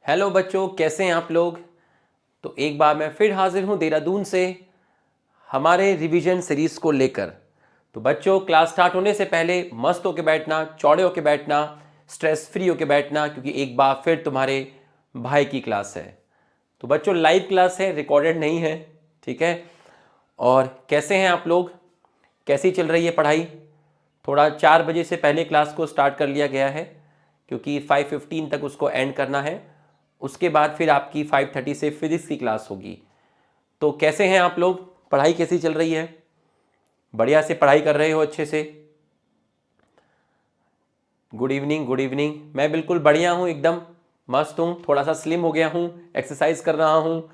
Hello बच्चों, कैसे हैं आप लोग। तो एक बार मैं फिर हाजिर हूं देहरादून से हमारे रिवीजन सीरीज़ को लेकर। तो बच्चों, क्लास स्टार्ट होने से पहले मस्त होके बैठना, चौड़े होके बैठना, स्ट्रेस फ्री होके बैठना, क्योंकि एक बार फिर तुम्हारे भाई की क्लास है। तो बच्चों, लाइव क्लास है, रिकॉर्डेड नहीं है, ठीक है। और कैसे हैं आप लोग, कैसी चल रही है पढ़ाई। थोड़ा 4 बजे से पहले क्लास को स्टार्ट कर लिया गया है, क्योंकि 5:15 तक उसको एंड करना है। उसके बाद फिर आपकी 5:30 से फिजिक्स की क्लास होगी। तो कैसे हैं आप लोग, पढ़ाई कैसी चल रही है। बढ़िया से पढ़ाई कर रहे हो अच्छे से। Good evening, good evening. मैं बिल्कुल बढ़िया हूँ, एकदम मस्त हूँ। थोड़ा सा स्लिम हो गया हूँ, एक्सरसाइज कर रहा हूँ।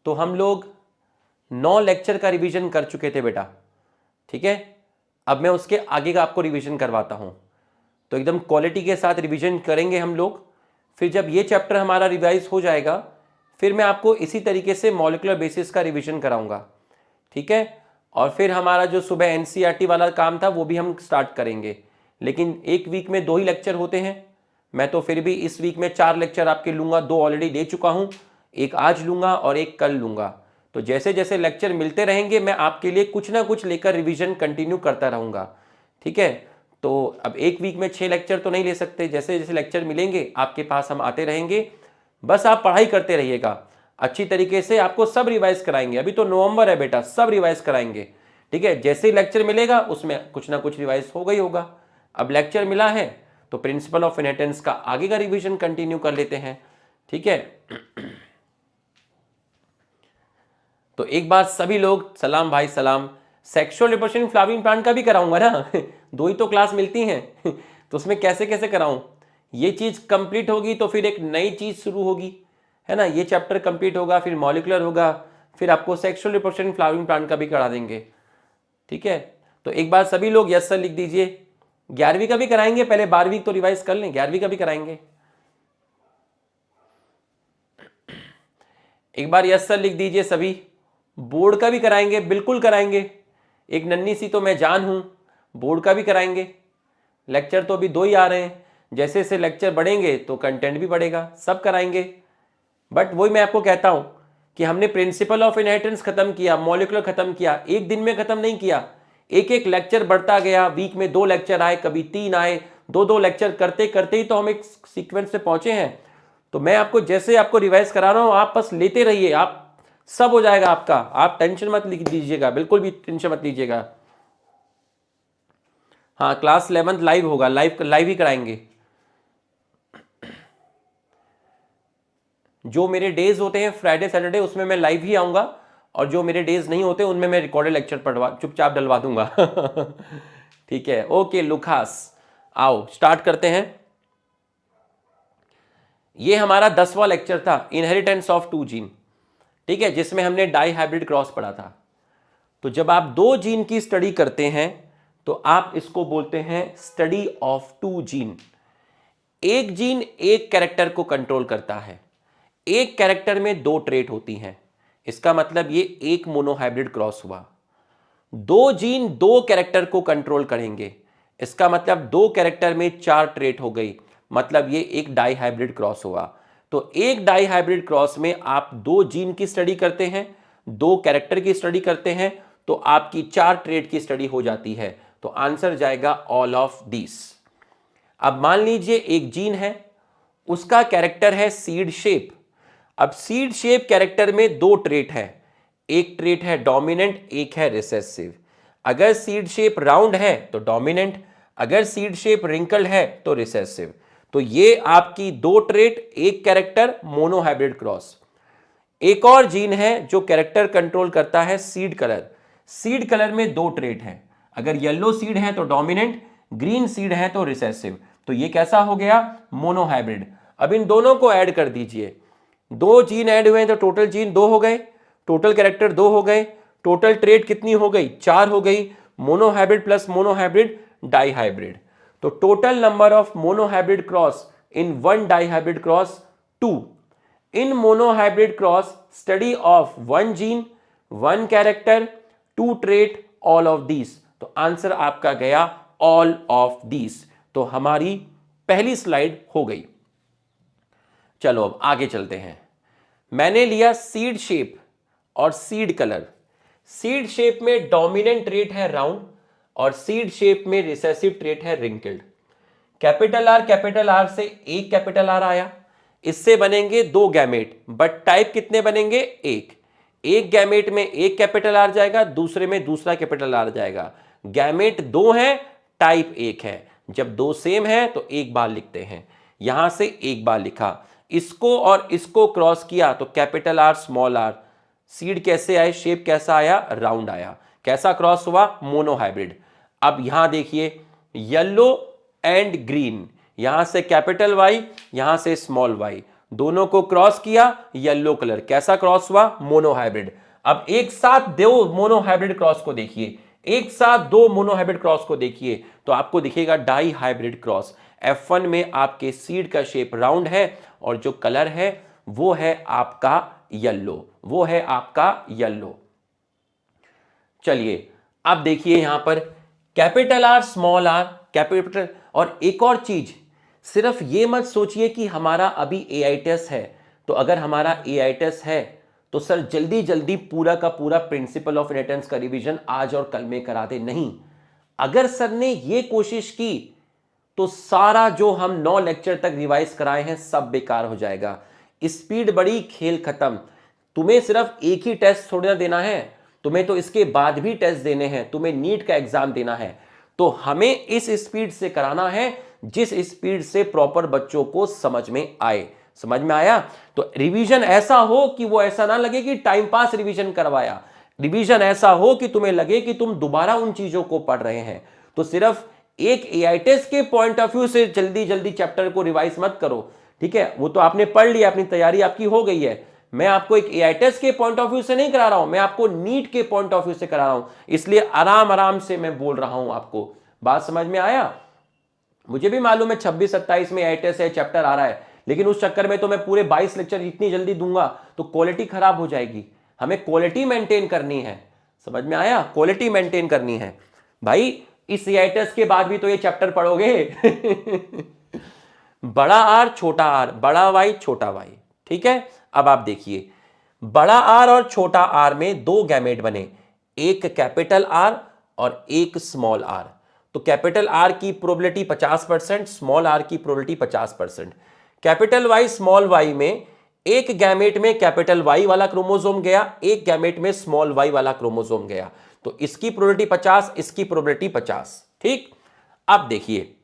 तो हम लोग 9 लेक्चर का रिवीजन कर चुके थे बेटा, ठीक है। अब मैं उसके आगे का आपको रिवीजन करवाता हूँ। तो एकदम क्वालिटी के साथ रिवीजन करेंगे हम लोग। फिर जब ये चैप्टर हमारा रिवाइज हो जाएगा, फिर मैं आपको इसी तरीके से मॉलिक्यूलर बेसिस का रिवीजन कराऊंगा, ठीक है। और फिर हमारा जो सुबह एनसीईआरटी वाला काम था वो भी हम स्टार्ट करेंगे। लेकिन एक वीक में 2 ही लेक्चर होते हैं। मैं तो फिर भी इस वीक में 4 लेक्चर आपके लूँगा, 2 ऑलरेडी ले चुका हूँ, एक आज लूँगा और एक कल लूँगा। तो जैसे जैसे लेक्चर मिलते रहेंगे मैं आपके लिए कुछ ना कुछ लेकर रिवीजन कंटिन्यू करता रहूँगा, ठीक है। तो अब एक वीक में 6 लेक्चर तो नहीं ले सकते, जैसे जैसे लेक्चर मिलेंगे आपके पास हम आते रहेंगे। बस आप पढ़ाई करते रहिएगा अच्छी तरीके से, आपको सब रिवाइज कराएंगे। अभी तो नवंबर है बेटा, सब रिवाइज कराएंगे, ठीक है। जैसे ही लेक्चर मिलेगा उसमें कुछ ना कुछ रिवाइज होगा ही होगा। अब लेक्चर मिला है तो प्रिंसिपल ऑफ इनहेरिटेंस का आगे का रिवीजन कंटिन्यू कर लेते हैं, ठीक है। तो एक बार सभी लोग सलाम भाई सलाम। सेक्सुअल रिप्रोडक्शन फ्लावरिंग प्लांट का भी कराऊंगा ना 2 ही तो क्लास मिलती हैं तो उसमें कैसे कैसे कराऊं। ये चीज़ कंप्लीट होगी तो फिर एक नई चीज़ शुरू होगी, है ना। ये चैप्टर कंप्लीट होगा, फिर मॉलिक्यूलर होगा, फिर आपको सेक्सुअल रिप्रोडक्शन फ्लावरिंग प्लांट का भी करा देंगे, ठीक है। तो एक बार सभी लोग यस सर लिख दीजिए। 11वीं का भी कराएंगे, पहले 12वीं तो रिवाइज कर लें, 11वीं का भी कराएंगे। एक बार यस सर लिख दीजिए सभी। बोर्ड का भी कराएंगे, बिल्कुल कराएंगे। एक नन्ही सी तो मैं जान हूं, बोर्ड का भी कराएंगे। लेक्चर तो अभी 2 ही आ रहे हैं, जैसे जैसे लेक्चर बढ़ेंगे तो कंटेंट भी बढ़ेगा, सब कराएंगे। बट वही मैं आपको कहता हूं कि हमने प्रिंसिपल ऑफ इनहेरिटेंस खत्म किया, मॉलिक्यूलर खत्म किया, एक दिन में खत्म नहीं किया। एक एक लेक्चर बढ़ता गया, वीक में 2 लेक्चर आए, कभी 3 आए, 2-2 लेक्चर करते करते ही तो हम एक सीक्वेंस में पहुंचे हैं। तो मैं आपको जैसे आपको रिवाइज करा रहा हूं, आप बस लेते रहिए, आप सब हो जाएगा आपका। आप टेंशन मत लिख दीजिएगा, बिल्कुल भी टेंशन मत लीजिएगा। हाँ, क्लास 11th लाइव होगा, लाइव लाइव ही कराएंगे। जो मेरे डेज होते हैं फ्राइडे सैटरडे, उसमें मैं लाइव ही आऊंगा। और जो मेरे डेज नहीं होते उनमें मैं रिकॉर्डेड लेक्चर पढ़वा चुपचाप डलवा दूंगा ठीक है, ओके लुखास, आओ स्टार्ट करते हैं। ये हमारा 10वां लेक्चर था, इनहेरिटेंस ऑफ 2 जीन, ठीक है, जिसमें हमने डाई हाइब्रिड क्रॉस पढ़ा था। तो जब आप 2 जीन की स्टडी करते हैं तो आप इसको बोलते हैं स्टडी ऑफ 2 जीन। एक जीन एक कैरेक्टर को कंट्रोल करता है, एक कैरेक्टर में 2 ट्रेट होती हैं, इसका मतलब ये एक मोनोहाइब्रिड क्रॉस हुआ। 2 जीन 2 कैरेक्टर को कंट्रोल करेंगे, इसका मतलब 2 कैरेक्टर में 4 ट्रेट हो गई, मतलब ये एक डाई हाइब्रिड क्रॉस हुआ। तो एक डाई हाइब्रिड क्रॉस में आप 2 जीन की स्टडी करते हैं, 2 कैरेक्टर की स्टडी करते हैं, तो आपकी 4 ट्रेट की स्टडी हो जाती है। तो आंसर जाएगा ऑल ऑफ दिस। अब मान लीजिए एक जीन है, उसका कैरेक्टर है सीड शेप। अब सीड शेप कैरेक्टर में 2 ट्रेट है, एक ट्रेट है डोमिनेंट, एक है रिसेसिव। अगर सीड शेप राउंड है तो डोमिनेंट, अगर सीड शेप रिंकल्ड है तो रिसेसिव। तो ये आपकी 2 ट्रेट, एक कैरेक्टर, मोनोहाइब्रिड क्रॉस। एक और जीन है जो कैरेक्टर कंट्रोल करता है सीड कलर। सीड कलर में 2 ट्रेट हैं, अगर येलो सीड है तो डोमिनेंट, ग्रीन सीड है तो रिसेसिव। तो ये कैसा हो गया, मोनोहाइब्रिड। अब इन दोनों को ऐड कर दीजिए, 2 जीन ऐड हुए तो टोटल जीन 2 हो गए, टोटल कैरेक्टर 2 हो गए, टोटल ट्रेट कितनी हो गई, 4 हो गई। Monohybrid plus monohybrid dihybrid. तो total number of monohybrid cross in one dihybrid cross 2। In monohybrid cross, study of 1 gene, 1 character, 2 trait, all of these. तो आंसर आपका गया ऑल ऑफ दीज। तो हमारी पहली स्लाइड हो गई। चलो अब आगे चलते हैं। मैंने लिया सीड शेप और सीड कलर। सीड शेप में डोमिनेंट ट्रेट है राउंड और सीड शेप में रिसेसिव ट्रेट है रिंकल्ड। कैपिटल आर से एक कैपिटल आर आया, इससे बनेंगे दो गैमेट, बट टाइप कितने बनेंगे? एक गैमेट में एक कैपिटल आर जाएगा, दूसरे में दूसरा कैपिटल आर जाएगा। गैमेट दो है, टाइप एक है। जब दो सेम है तो एक बार लिखते हैं, यहां से एक बार लिखा, इसको और इसको क्रॉस किया तो कैपिटल आर स्मॉल आर। सीड कैसे आए? शेप कैसा आया? राउंड आया। कैसा क्रॉस हुआ? मोनोहाइब्रिड। अब यहां देखिए, येलो एंड ग्रीन, यहां से कैपिटल वाई, यहां से स्मॉल वाई, दोनों को क्रॉस किया, येलो कलर। कैसा क्रॉस हुआ? मोनोहाइब्रिड। अब एक साथ दो मोनोहाइब्रिड क्रॉस को देखिए, एक साथ दो मोनोहाइब्रिड क्रॉस को देखिए तो आपको दिखेगा डाई हाइब्रिड क्रॉस। F1 में आपके सीड का शेप राउंड है और जो कलर है वो है आपका येलो, वो है आपका येलो। चलिए अब देखिए यहां पर capital R small are capital. और एक और चीज, सिर्फ ये मत सोचिए कि हमारा अभी AI टेस्ट है, तो अगर हमारा AI टेस्ट है तो सर जल्दी जल्दी पूरा का पूरा प्रिंसिपल ऑफ इनहेरिटेंस का रिवीजन आज और कल में करा दे। नहीं, अगर सर ने ये कोशिश की तो सारा जो हम 9 लेक्चर तक रिवाइज कराए हैं सब बेकार हो जाएगा। स्पीड बढ़ी, खेल खत्म। तुम्हें सिर्फ एक ही टेस्ट थोड़ी ना देना है, तुम्हें तो इसके बाद भी टेस्ट देने हैं, तुम्हें नीट का एग्जाम देना है। तो हमें इस स्पीड से कराना है जिस स्पीड से प्रॉपर बच्चों को समझ में आए। समझ में आया? तो रिवीजन ऐसा हो कि वो ऐसा ना लगे कि टाइम पास रिवीजन करवाया। रिवीजन ऐसा हो कि तुम्हें लगे कि तुम दोबारा उन चीजों को पढ़ रहे हैं। तो सिर्फ एक AI टेस्ट के पॉइंट ऑफ व्यू से जल्दी जल्दी चैप्टर को रिवाइज मत करो, ठीक है? वो तो आपने पढ़ लिया, अपनी तैयारी आपकी हो गई है। मैं आपको एक AI टेस्ट के पॉइंट ऑफ व्यू से नहीं करा रहा हूं, मैं आपको नीट के पॉइंट ऑफ व्यू से करा रहा हूं, इसलिए आराम आराम से मैं बोल रहा हूं आपको। बात समझ में आया? मुझे भी मालूम है 26-27 में AI टेस्ट है, चैप्टर आ रहा है, लेकिन उस चक्कर में तो मैं पूरे 22 लेक्चर इतनी जल्दी दूंगा तो क्वालिटी खराब हो जाएगी। हमें क्वालिटी मेंटेन करनी है। समझ में आया? क्वालिटी मेंटेन करनी है भाई। इस AI टेस्ट के बाद भी तो ये चैप्टर पढ़ोगे। बड़ा आर छोटा आर, बड़ा वाई छोटा वाई, ठीक है? अब आप देखिए, बड़ा आर और छोटा आर में दो गैमेट बने, एक कैपिटल आर और एक स्मॉल आर। तो कैपिटल आर की प्रोबेबिलिटी 50%, स्मॉल आर की probability 50%। Capital Y small Y में एक गैमेट में कैपिटल वाई वाला क्रोमोसोम गया, एक गैमेट में स्मॉल वाई वाला क्रोमोसोम गया। तो इसकी प्रोबेबिलिटी 50, इसकी प्रोबेबिलिटी 50, ठीक? अब देखिए,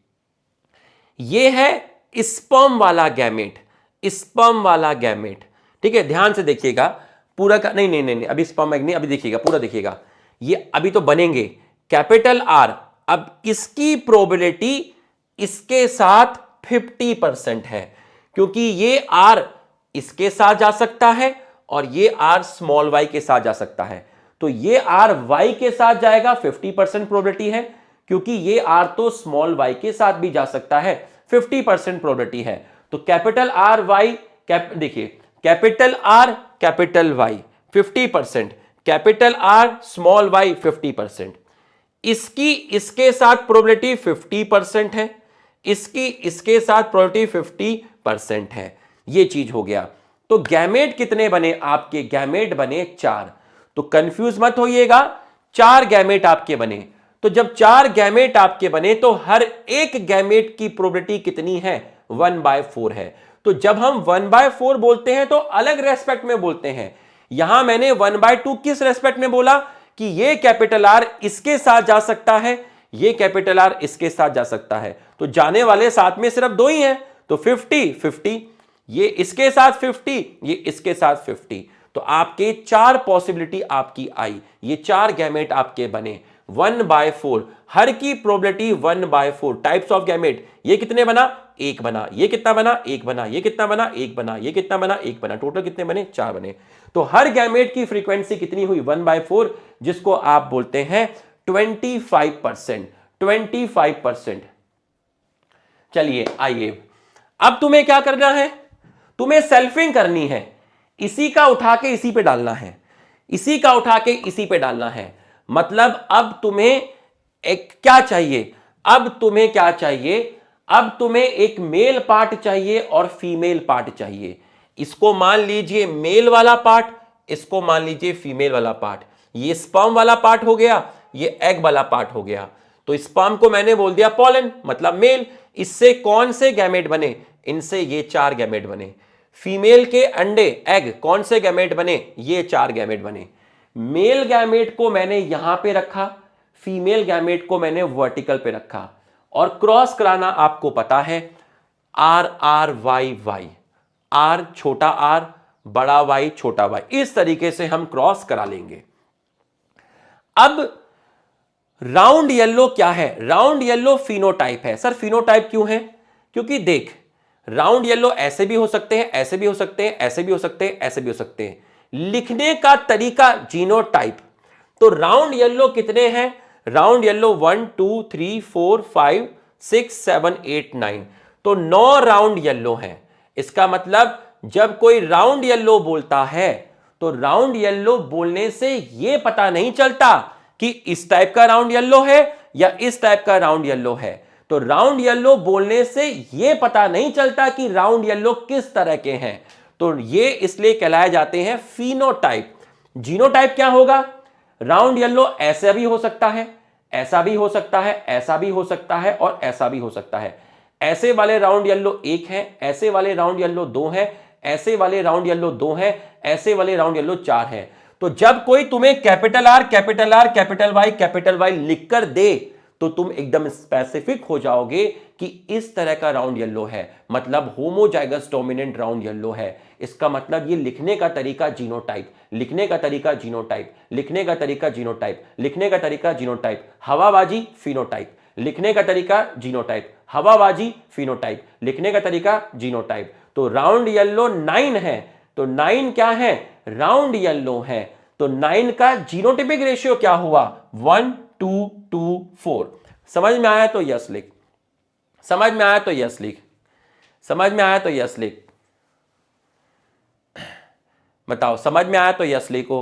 यह है स्पर्म वाला गैमेट, स्पर्म वाला गैमेट, ठीक है? ध्यान से देखिएगा पूरा का, नहीं नहीं नहीं अभी स्पर्म नहीं, अभी देखिएगा पूरा देखिएगा। ये अभी तो बनेंगे कैपिटल आर। अब इसकी प्रोबेबिलिटी इसके साथ 50% है, क्योंकि ये आर इसके साथ जा सकता है और ये आर स्मॉल वाई के साथ जा सकता है। तो ये आर वाई के साथ जाएगा, 50% प्रोबेबिलिटी है, क्योंकि ये आर तो स्मॉल वाई के साथ भी जा सकता है, 50% प्रोबेबिलिटी है। तो कैपिटल आर वाई, देखिए capital R capital Y 50%, capital R small Y 50%। इसकी इसके साथ प्रोबेबिलिटी 50% है, इसकी इसके साथ प्रोबेबिलिटी 50% है। ये चीज हो गया। तो गैमेट कितने बने आपके? गैमेट बने 4। तो कंफ्यूज मत होइएगा, 4 गैमेट आपके बने। तो जब 4 गैमेट आपके बने तो हर एक गैमेट की प्रोबेबिलिटी कितनी है? 1/4 है। तो जब हम 1/4 बोलते हैं तो अलग रेस्पेक्ट में बोलते हैं। यहां मैंने 1/2 किस रेस्पेक्ट में बोला कि ये कैपिटल आर इसके साथ जा सकता है, ये कैपिटल आर इसके साथ जा सकता है। तो जाने वाले साथ में सिर्फ 2 ही हैं, तो 50-50, ये इसके साथ 50, ये इसके साथ 50। तो आपके 4 पॉसिबिलिटी आपकी आई, ये 4 गैमेट आपके बने 1/4, हर की प्रोबेबिलिटी 1/4। टाइप्स ऑफ गैमेट, ये कितने बना? 1 बना। ये कितना बना? 1 बना। ये कितना बना? 1 बना। ये कितना बना? 1 बना। टोटल कितने बने? 4 बने। तो हर गैमेट की फ्रीक्वेंसी कितनी हुई? 1/4, जिसको आप बोलते हैं 25%। 25%। चलिए आइए, अब तुम्हें क्या करना है? तुम्हें सेल्फिंग करनी है। इसी का उठा के इसी पे डालना है, इसी का उठा के इसी पे डालना है। मतलब अब तुम्हें एक क्या चाहिए, अब तुम्हें क्या चाहिए, अब तुम्हें एक मेल पार्ट चाहिए और फीमेल पार्ट चाहिए। इसको मान लीजिए मेल वाला पार्ट, इसको मान लीजिए फीमेल वाला पार्ट। ये स्पर्म वाला पार्ट हो गया, ये एग वाला पार्ट हो गया। तो स्पर्म को मैंने बोल दिया पॉलन, मतलब मेल। इससे कौन से गैमेट बने, इनसे ये 4 गैमेट बने। फीमेल के अंडे एग, कौन से गैमेट बने, ये 4 गैमेट बने। मेल गैमेट को मैंने यहां पे रखा, फीमेल गैमेट को मैंने वर्टिकल पे रखा, और क्रॉस कराना आपको पता है, R R Y Y, R छोटा आर बड़ा वाई छोटा वाई, इस तरीके से हम क्रॉस करा लेंगे। अब राउंड येलो क्या है, राउंड येलो फिनोटाइप है। सर फिनोटाइप क्यों है, क्योंकि देख राउंड येलो ऐसे भी हो सकते हैं, ऐसे भी हो सकते हैं, ऐसे भी हो सकते हैं, ऐसे भी हो सकते हैं। लिखने का तरीका जीनोटाइप। तो राउंड येलो कितने हैं, राउंड येलो 1 2 3 4 5 6 7 8 9, तो 9 राउंड येलो हैं। इसका मतलब जब कोई राउंड येलो बोलता है तो राउंड येलो बोलने से यह पता नहीं चलता कि इस टाइप का राउंड येलो है या इस टाइप का राउंड येलो है। तो राउंड येलो बोलने से यह पता नहीं चलता कि राउंड येलो किस तरह के हैं, तो ये इसलिए कहलाए जाते हैं फिनोटाइप। जीनोटाइप क्या होगा, राउंड येलो ऐसा भी हो सकता है, ऐसा भी हो सकता है, ऐसा भी हो सकता है और ऐसा भी हो सकता है। ऐसे वाले राउंड येलो 1 है, ऐसे वाले राउंड येलो 2 है, ऐसे वाले राउंड येलो 2 है, ऐसे वाले राउंड येलो 4 है। तो जब कोई तुम्हें capital R capital R capital Y लिखकर दे तो तुम एकदम स्पेसिफिक हो जाओगे कि इस तरह का राउंड येलो है, मतलब होमोजाइगस डोमिनेंट राउंड येलो है। इसका मतलब ये लिखने का तरीका जीनोटाइप, लिखने का तरीका जीनोटाइप, लिखने का तरीका जीनोटाइप, लिखने का तरीका जीनोटाइप। हवाबाजी फिनोटाइप, लिखने का तरीका जीनोटाइप, हवाबाजी फिनोटाइप, लिखने का तरीका जीनोटाइप। तो राउंड येलो 9 है, तो 9 क्या है, राउंड येलो है। तो 9 का जीनोटिपिक रेशियो क्या हुआ, 1 2 2 4। समझ में आया तो यस लिख, समझ में आया तो यस लिख, समझ में आया तो यस लिख, बताओ समझ में आया तो यस लिखो,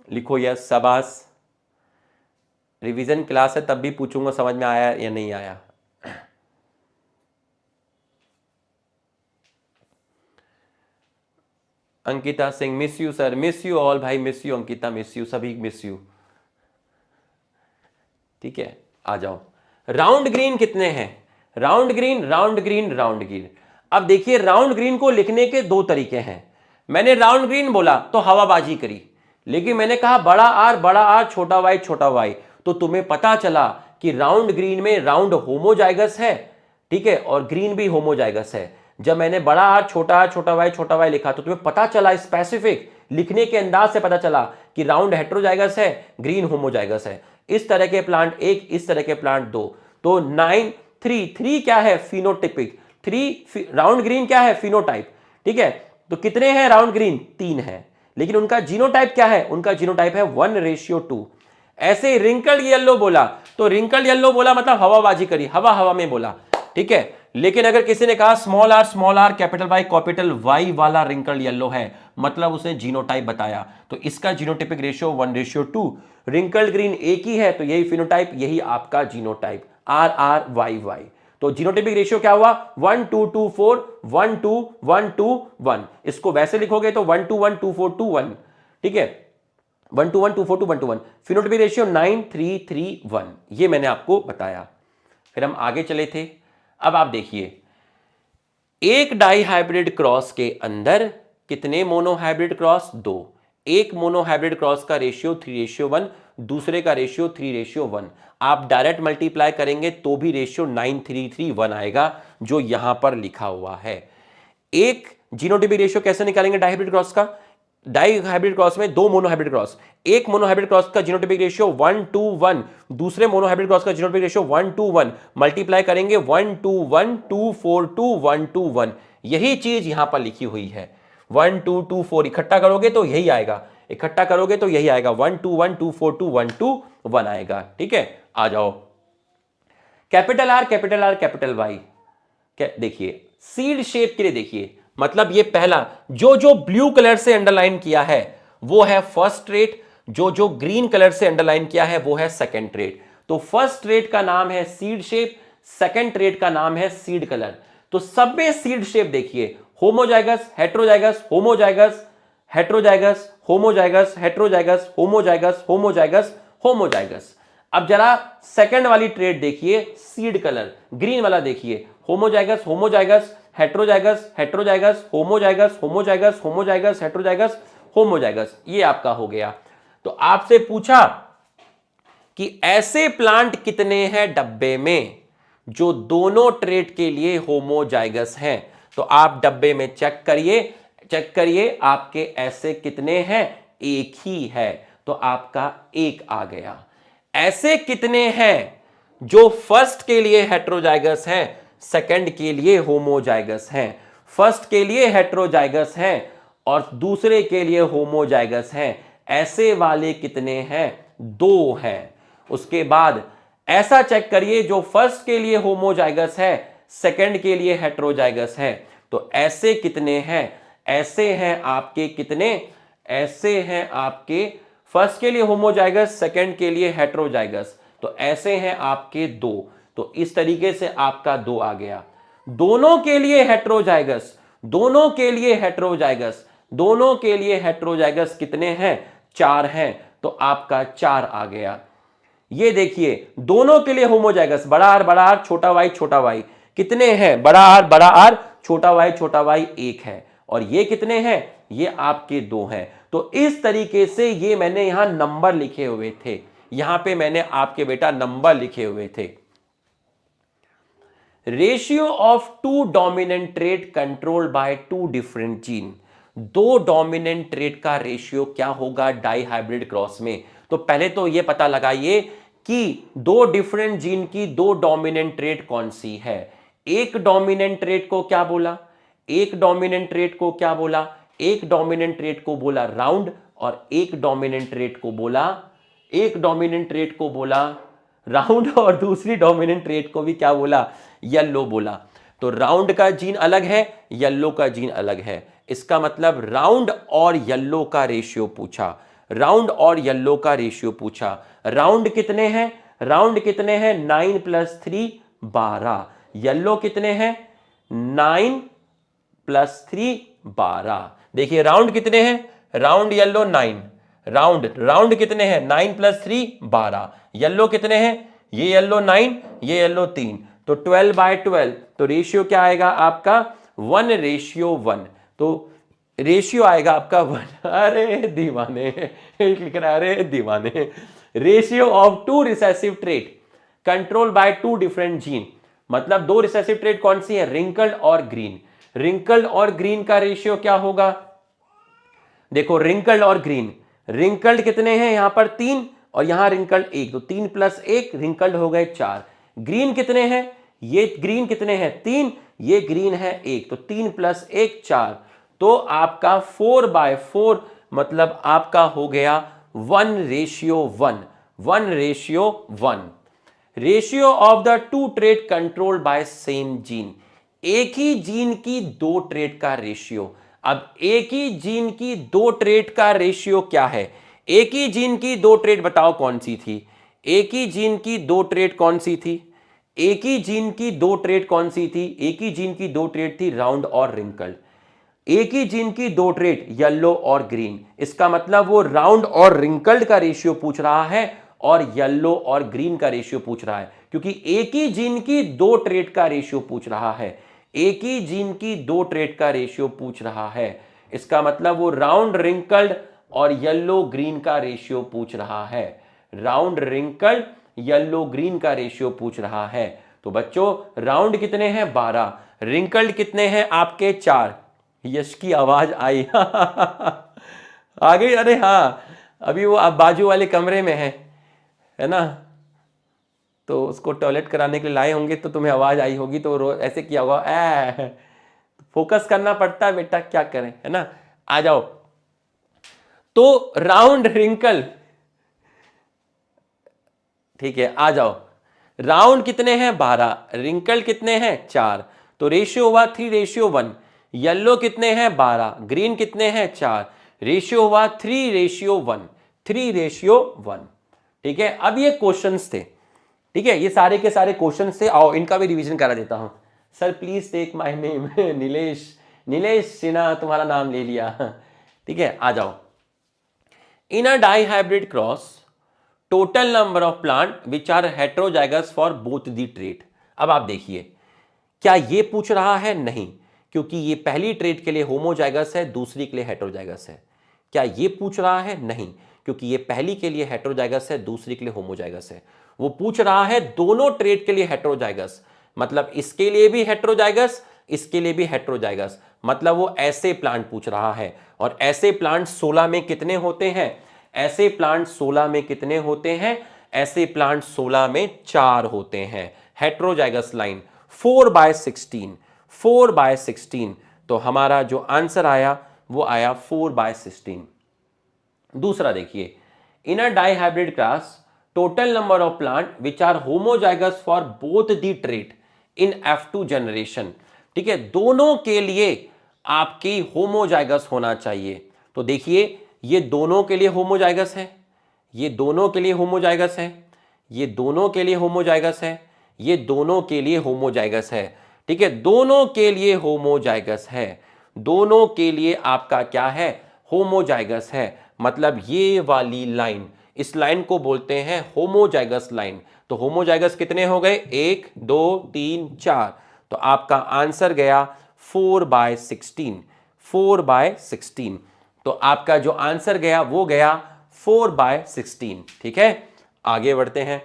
लिखो यस, शाबाश। रिवीजन क्लास है तब भी पूछूंगा समझ में आया या नहीं आया। Ankita Singh miss you sir, miss you all भाई, miss you Ankita, miss you सभी, मिस यू। ठीक है आ जाओ। राउंड ग्रीन कितने हैं, round green round green round green. अब देखिए राउंड ग्रीन को लिखने के 2 तरीके हैं। मैंने राउंड ग्रीन बोला तो हवाबाजी करी, लेकिन मैंने कहा बड़ा आर छोटा वाई, तो तुम्हें पता चला कि राउंड ग्रीन में राउंड होमोजाइगस है, ठीक है, और ग्रीन भी होमोजाइगस है। जब मैंने बड़ा आर छोटा वाई लिखा तो तुम्हें पता चला, स्पेसिफिक लिखने के अंदाज से पता चला कि राउंड हेट्रोजाइगस है, ग्रीन होमोजाइगस है। इस तरह के प्लांट 1, इस तरह के प्लांट 2। तो 9 3 क्या है, फिनोटिपिक। 3 राउंड ग्रीन क्या है, फिनोटाइप। ठीक है, तो कितने हैं राउंड ग्रीन, 3 है, लेकिन उनका जीनोटाइप क्या है, उनका जीनोटाइप है 1:2। ऐसे रिंकल येलो बोला तो रिंकल येलो बोला मतलब हवाबाजी करी, हवा में बोला, ठीक है। लेकिन अगर किसी ने कहा स्मॉल आर कैपिटल वाई वाला रिंकल येलो है, मतलब उसने जीनोटाइप बताया, तो इसका जीनोटिपिक रेशियो 1:2। रिंकल ग्रीन एक ही है तो यही फिनोटाइप, यही आपका जीनोटाइप, RRYY। तो जीनोटिपिक रेशियो क्या हुआ, 1 2 2 4 1 2 1 2 1। इसको वैसे लिखोगे तो 1 2 1 2 4 2 1, ठीक है, 1 2 1 2 4 2 1 2 1। फिनोटिपिक रेशियो 9 3 3 1, ये मैंने आपको बताया। फिर हम आगे चले थे। अब आप देखिए एक डाईहाइब्रिड क्रॉस के अंदर कितने मोनोहाइब्रिड क्रॉस, 2। एक मोनोहाइब्रिड क्रॉस का रेशियो 3:1, दूसरे का रेशियो 3:1। आप डायरेक्ट मल्टीप्लाई करेंगे तो भी रेशियो 9:3:1 आएगा, जो यहां पर लिखा हुआ है। एक जीनोटिपिक रेशियो कैसे निकालेंगे डाईहाइब्रिड क्रॉस का, डाईहाइब्रिड क्रॉस में 2 मोनोहाइब्रिड क्रॉस, एक मोनोहाइब्रिड क्रॉस का जीनोटिपिक रेशियो 1:1, दूसरे मोनोहाइब्रिड क्रॉस का जीनोटिपिक रेशियो 1:1, मल्टीप्लाई करेंगे 1:1 242 1:1। यही चीज यहां पर लिखी हुई है, 1 2 2 4 इकट्ठा करोगे तो यही आएगा, इकट्ठा करोगे तो यही आएगा, 1:1 242 1:1 आएगा। ठीक है, आ जाओ। कैपिटल आर कैपिटल वाई, देखिए सीड शेप के लिए देखिए, मतलब ये पहला जो ब्लू कलर से अंडरलाइन किया है वो है फर्स्ट ट्रेट, जो जो ग्रीन कलर से अंडरलाइन किया है वो है सेकेंड ट्रेट। तो फर्स्ट ट्रेट का नाम है सीड शेप, सेकेंड ट्रेट का नाम है सीड कलर। तो सब में सीड शेप देखिए, homozygous, heterozygous, homozygous, heterozygous, homozygous, heterozygous, homozygous, homozygous, homozygous. अब जरा सेकंड वाली ट्रेट देखिए, सीड कलर, ग्रीन वाला देखिए, homozygous, homozygous, heterozygous, heterozygous, homozygous, homozygous, homozygous, heterozygous, homozygous. ये आपका हो गया। तो आपसे पूछा कि ऐसे प्लांट कितने हैं डब्बे में जो दोनों ट्रेट के लिए होमोजाइगस हैं। तो आप डब्बे में चेक करिए आपके ऐसे कितने हैं, एक ही है, तो आपका एक आ गया। ऐसे कितने हैं जो फर्स्ट के लिए हेट्रोजाइगस हैं, सेकंड के लिए होमोजाइगस हैं, फर्स्ट के लिए हेट्रोजाइगस हैं और दूसरे के लिए होमोजाइगस हैं, ऐसे वाले कितने हैं, दो हैं। उसके बाद ऐसा चेक करिए जो फर्स्ट के लिए होमोजाइगस है, सेकंड के लिए हेट्रोजाइगस है, तो ऐसे कितने हैं, ऐसे हैं आपके कितने, ऐसे हैं आपके फर्स्ट के लिए होमोजाइगस, सेकंड के लिए हेट्रोजाइगस, तो ऐसे हैं आपके दो। तो इस तरीके से आपका दो आ गया। दोनों के लिए हेट्रोजाइगस, दोनों के लिए हेट्रोजाइगस, दोनों के लिए हेट्रोजाइगस कितने हैं, चार हैं, तो आपका चार आ गया। ये देखिए दोनों के लिए होमोजाइगस, बड़ा आर छोटा वाई कितने हैं, बड़ा आर छोटा वाई एक है, और ये कितने हैं, ये आपके दो हैं। तो इस तरीके से ये मैंने यहां नंबर लिखे हुए थे, यहां पे मैंने आपके बेटा नंबर लिखे हुए थे। Ratio of two dominant trait controlled by two different gene. दो डोमिनेंट ट्रेट का रेशियो क्या होगा डाई हाइब्रिड क्रॉस में। तो पहले तो यह पता लगाइए कि दो डिफरेंट जीन की दो डोमिनेंट ट्रेट कौन सी है। एक डोमिनेंट ट्रेट को क्या बोला, एक डोमिनेंट ट्रेट को क्या बोला, एक डोमिनेंट ट्रेट को बोला राउंड, और एक डोमिनेंट ट्रेट को बोला, एक डोमिनेंट ट्रेट को बोला राउंड, और दूसरी डोमिनेंट ट्रेट को भी क्या बोला, येलो बोला। तो राउंड का जीन अलग है, येलो का जीन अलग है। इसका मतलब राउंड और येलो का रेशियो पूछा, राउंड और येलो का रेशियो पूछा। राउंड कितने हैं, राउंड कितने हैं, 9 + 3 12। येलो कितने हैं, 9 + 3 12। देखिए राउंड कितने हैं, राउंड येलो 9, राउंड कितने हैं, 9 + 3 12। येलो कितने हैं, ये येलो 9, ये येलो 3, तो 12/12। तो रेशियो क्या आएगा आपका, 1:1। तो रेशियो आएगा आपका 1। अरे दीवाने लिख रहा है, अरे दीवाने। Ratio of two recessive trait control by two different gene, मतलब दो रिसेसिव ट्रेट कौन सी है, रिंकल्ड और ग्रीन। रिंकल्ड और ग्रीन का रेशियो क्या होगा, देखो रिंकल्ड और ग्रीन, रिंकल्ड कितने हैं यहां पर 3 और यहां रिंकल्ड 1, तो 3 + 1 रिंकल्ड हो गए 4। ग्रीन कितने हैं, ये ग्रीन कितने हैं 3, ये ग्रीन है 1, तो 3 + 1 4। तो आपका 4/4, मतलब आपका हो गया 1:1, 1:1। Ratio of the two trait controlled by same gene, एक ही जीन की दो ट्रेट का रेशियो। अब एक ही जीन की दो ट्रेट का रेशियो क्या है, एक ही जीन की दो ट्रेट बताओ कौन सी थी, एक ही जीन की दो ट्रेट कौन सी थी, एक ही जीन की दो ट्रेट कौन सी थी, एक ही जीन की दो ट्रेट थी राउंड और रिंकल्ड। एक ही जीन की दो ट्रेट येलो और ग्रीन, इसका मतलब वो राउंड और रिंकल्ड का रेशियो पूछ रहा है और येलो और ग्रीन का रेशियो पूछ रहा है, क्योंकि एक ही जीन की दो ट्रेट का रेशियो पूछ रहा है, एक ही जीन की दो ट्रेट का रेशियो पूछ रहा है। इसका मतलब वो राउंड रिंकल्ड और येलो ग्रीन का रेशियो पूछ रहा है, राउंड रिंकल्ड येलो ग्रीन का रेशियो पूछ रहा है। तो बच्चों राउंड कितने हैं 12, रिंकल्ड कितने हैं आपके 4। यश की आवाज आई आ गई, अरे हाँ अभी वो आप बाजू वाले कमरे में है ना, तो उसको टॉयलेट कराने के लिए लाए होंगे, तो तुम्हें आवाज आई होगी, तो ऐसे किया होगा फोकस करना पड़ता है बेटा, क्या करें, है ना। आ जाओ, तो राउंड रिंकल, ठीक है आ जाओ। राउंड कितने हैं 12, रिंकल कितने हैं 4, तो रेशियो हुआ 3:1। येलो कितने हैं 12, ग्रीन कितने हैं 4, रेशियो हुआ 3:1, 3:1। ठीक है, अब ये क्वेश्चंस थे, ठीक है, ये सारे के सारे क्वेश्चंस थे। आओ इनका भी रिवीजन करा देता हूं। Sir please take my name. Nilesh Sinha तुम्हारा नाम ले लिया। ठीक है, आ जाओ। In a dihybrid cross total number of plant which are heterozygous for both the trait. अब आप देखिए, क्या ये पूछ रहा है? नहीं, क्योंकि ये पहली ट्रेट के लिए होमोजाइगस है, दूसरी के लिए हेट्रोजाइगस है। क्या ये पूछ रहा है? नहीं, क्योंकि ये पहली के लिए हेट्रोजाइगस है, दूसरी के लिए होमोजाइगस है। वो पूछ रहा है दोनों ट्रेट के लिए हेट्रोजाइगस, मतलब इसके लिए भी हेट्रोजाइगस, इसके लिए भी हेट्रोजाइगस, मतलब वो ऐसे प्लांट पूछ रहा है। और ऐसे प्लांट 16 में कितने होते हैं? ऐसे प्लांट 16 में कितने होते हैं? ऐसे प्लांट 16 में 4 होते हैं। Heterozygous line 4/16, 4/16। तो हमारा जो आंसर आया वो आया 4/16। दूसरा देखिए, in a dihybrid class total number of plant which are homozygous for both the trait in F2 generation. ठीक है, दोनों के लिए आपकी होमोजाइगस होना चाहिए। तो देखिए, ये दोनों के लिए होमोजाइगस है, ये दोनों के लिए होमोजाइगस है, ये दोनों के लिए होमोजाइगस है, ये दोनों के लिए होमोजाइगस है। ठीक है, दोनों के लिए होमोजाइगस है, दोनों के लिए आपका क्या है? होमोजाइगस है। मतलब ये वाली लाइन, इस लाइन को बोलते हैं होमोजाइगस लाइन। तो होमोजाइगस कितने हो गए? 1 2 3 4। तो आपका आंसर गया 4/16, 4/16। तो आपका जो आंसर गया वो गया 4/16। ठीक है, आगे बढ़ते हैं।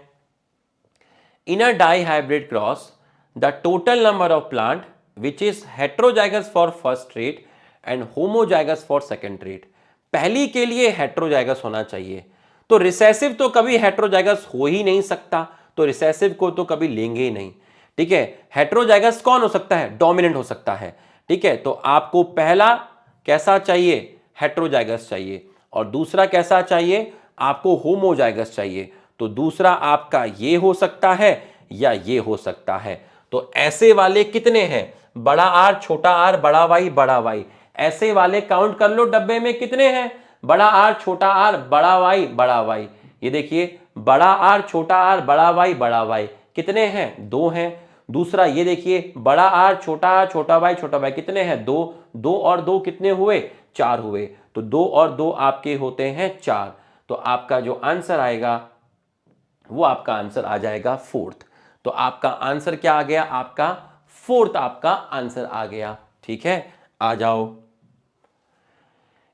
In a dihybrid cross the total number of plant which is heterozygous for first trait and homozygous for second trait. पहली के लिए हेट्रोजाइगस होना चाहिए, तो रिसेसिव तो कभी हेट्रोजाइगस हो ही नहीं सकता, तो रिसेसिव को तो कभी लेंगे ही नहीं। ठीक है, हेट्रोजाइगस कौन हो सकता है? डोमिनेंट हो सकता है। ठीक है, तो आपको पहला कैसा चाहिए? हेट्रोजाइगस चाहिए। और दूसरा कैसा चाहिए? आपको होमोजाइगस चाहिए। तो दूसरा आपका ये हो सकता है या ये हो सकता है। तो ऐसे वाले कितने हैं? बड़ा आर, छोटा आर, बड़ा वाई, बड़ा वाई। ऐसे वाले काउंट कर लो डब्बे में कितने हैं? बड़ा आर, छोटा आर, बड़ा वाई, बड़ा वाई। ये देखिए, बड़ा आर, छोटा आर, बड़ा वाई, बड़ा वाई कितने हैं? 2 हैं। दूसरा ये देखिए, बड़ा आर, छोटा वाई, छोटा वाई कितने हैं? 2। 2 और 2 कितने हुए? 4 हुए। तो 2 और 2 आपके होते हैं 4। तो आपका जो आंसर आएगा वो आपका आंसर आ जाएगा 4th। तो आपका आंसर क्या आ गया? आपका 4th आपका आंसर आ गया। ठीक है, आ जाओ।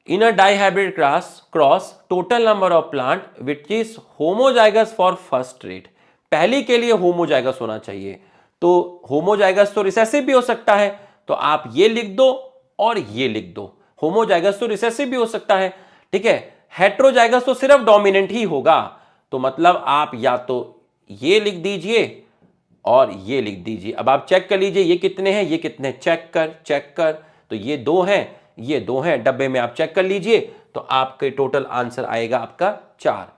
In a dihybrid cross total number of plant which is homozygous for first trait. पहली के लिए होमोजाइगस होना चाहिए। तो होमोजाइगस तो रिसेसिव भी हो सकता है, तो आप ये लिख दो और ये लिख दो। होमोजाइगस तो रिसेसिव भी हो सकता है। ठीक है, हेट्रोजाइगस तो सिर्फ डोमिनेंट ही होगा। तो मतलब आप या तो ये लिख दीजिए और ये लिख दीजिए। अब आप चेक कर लीजिए, ये कितने हैं, ये कितने, चेक कर। तो ये 2 हैं, ये 2 हैं, डब्बे में आप चेक कर लीजिए। तो आपके टोटल आंसर आएगा आपका 4।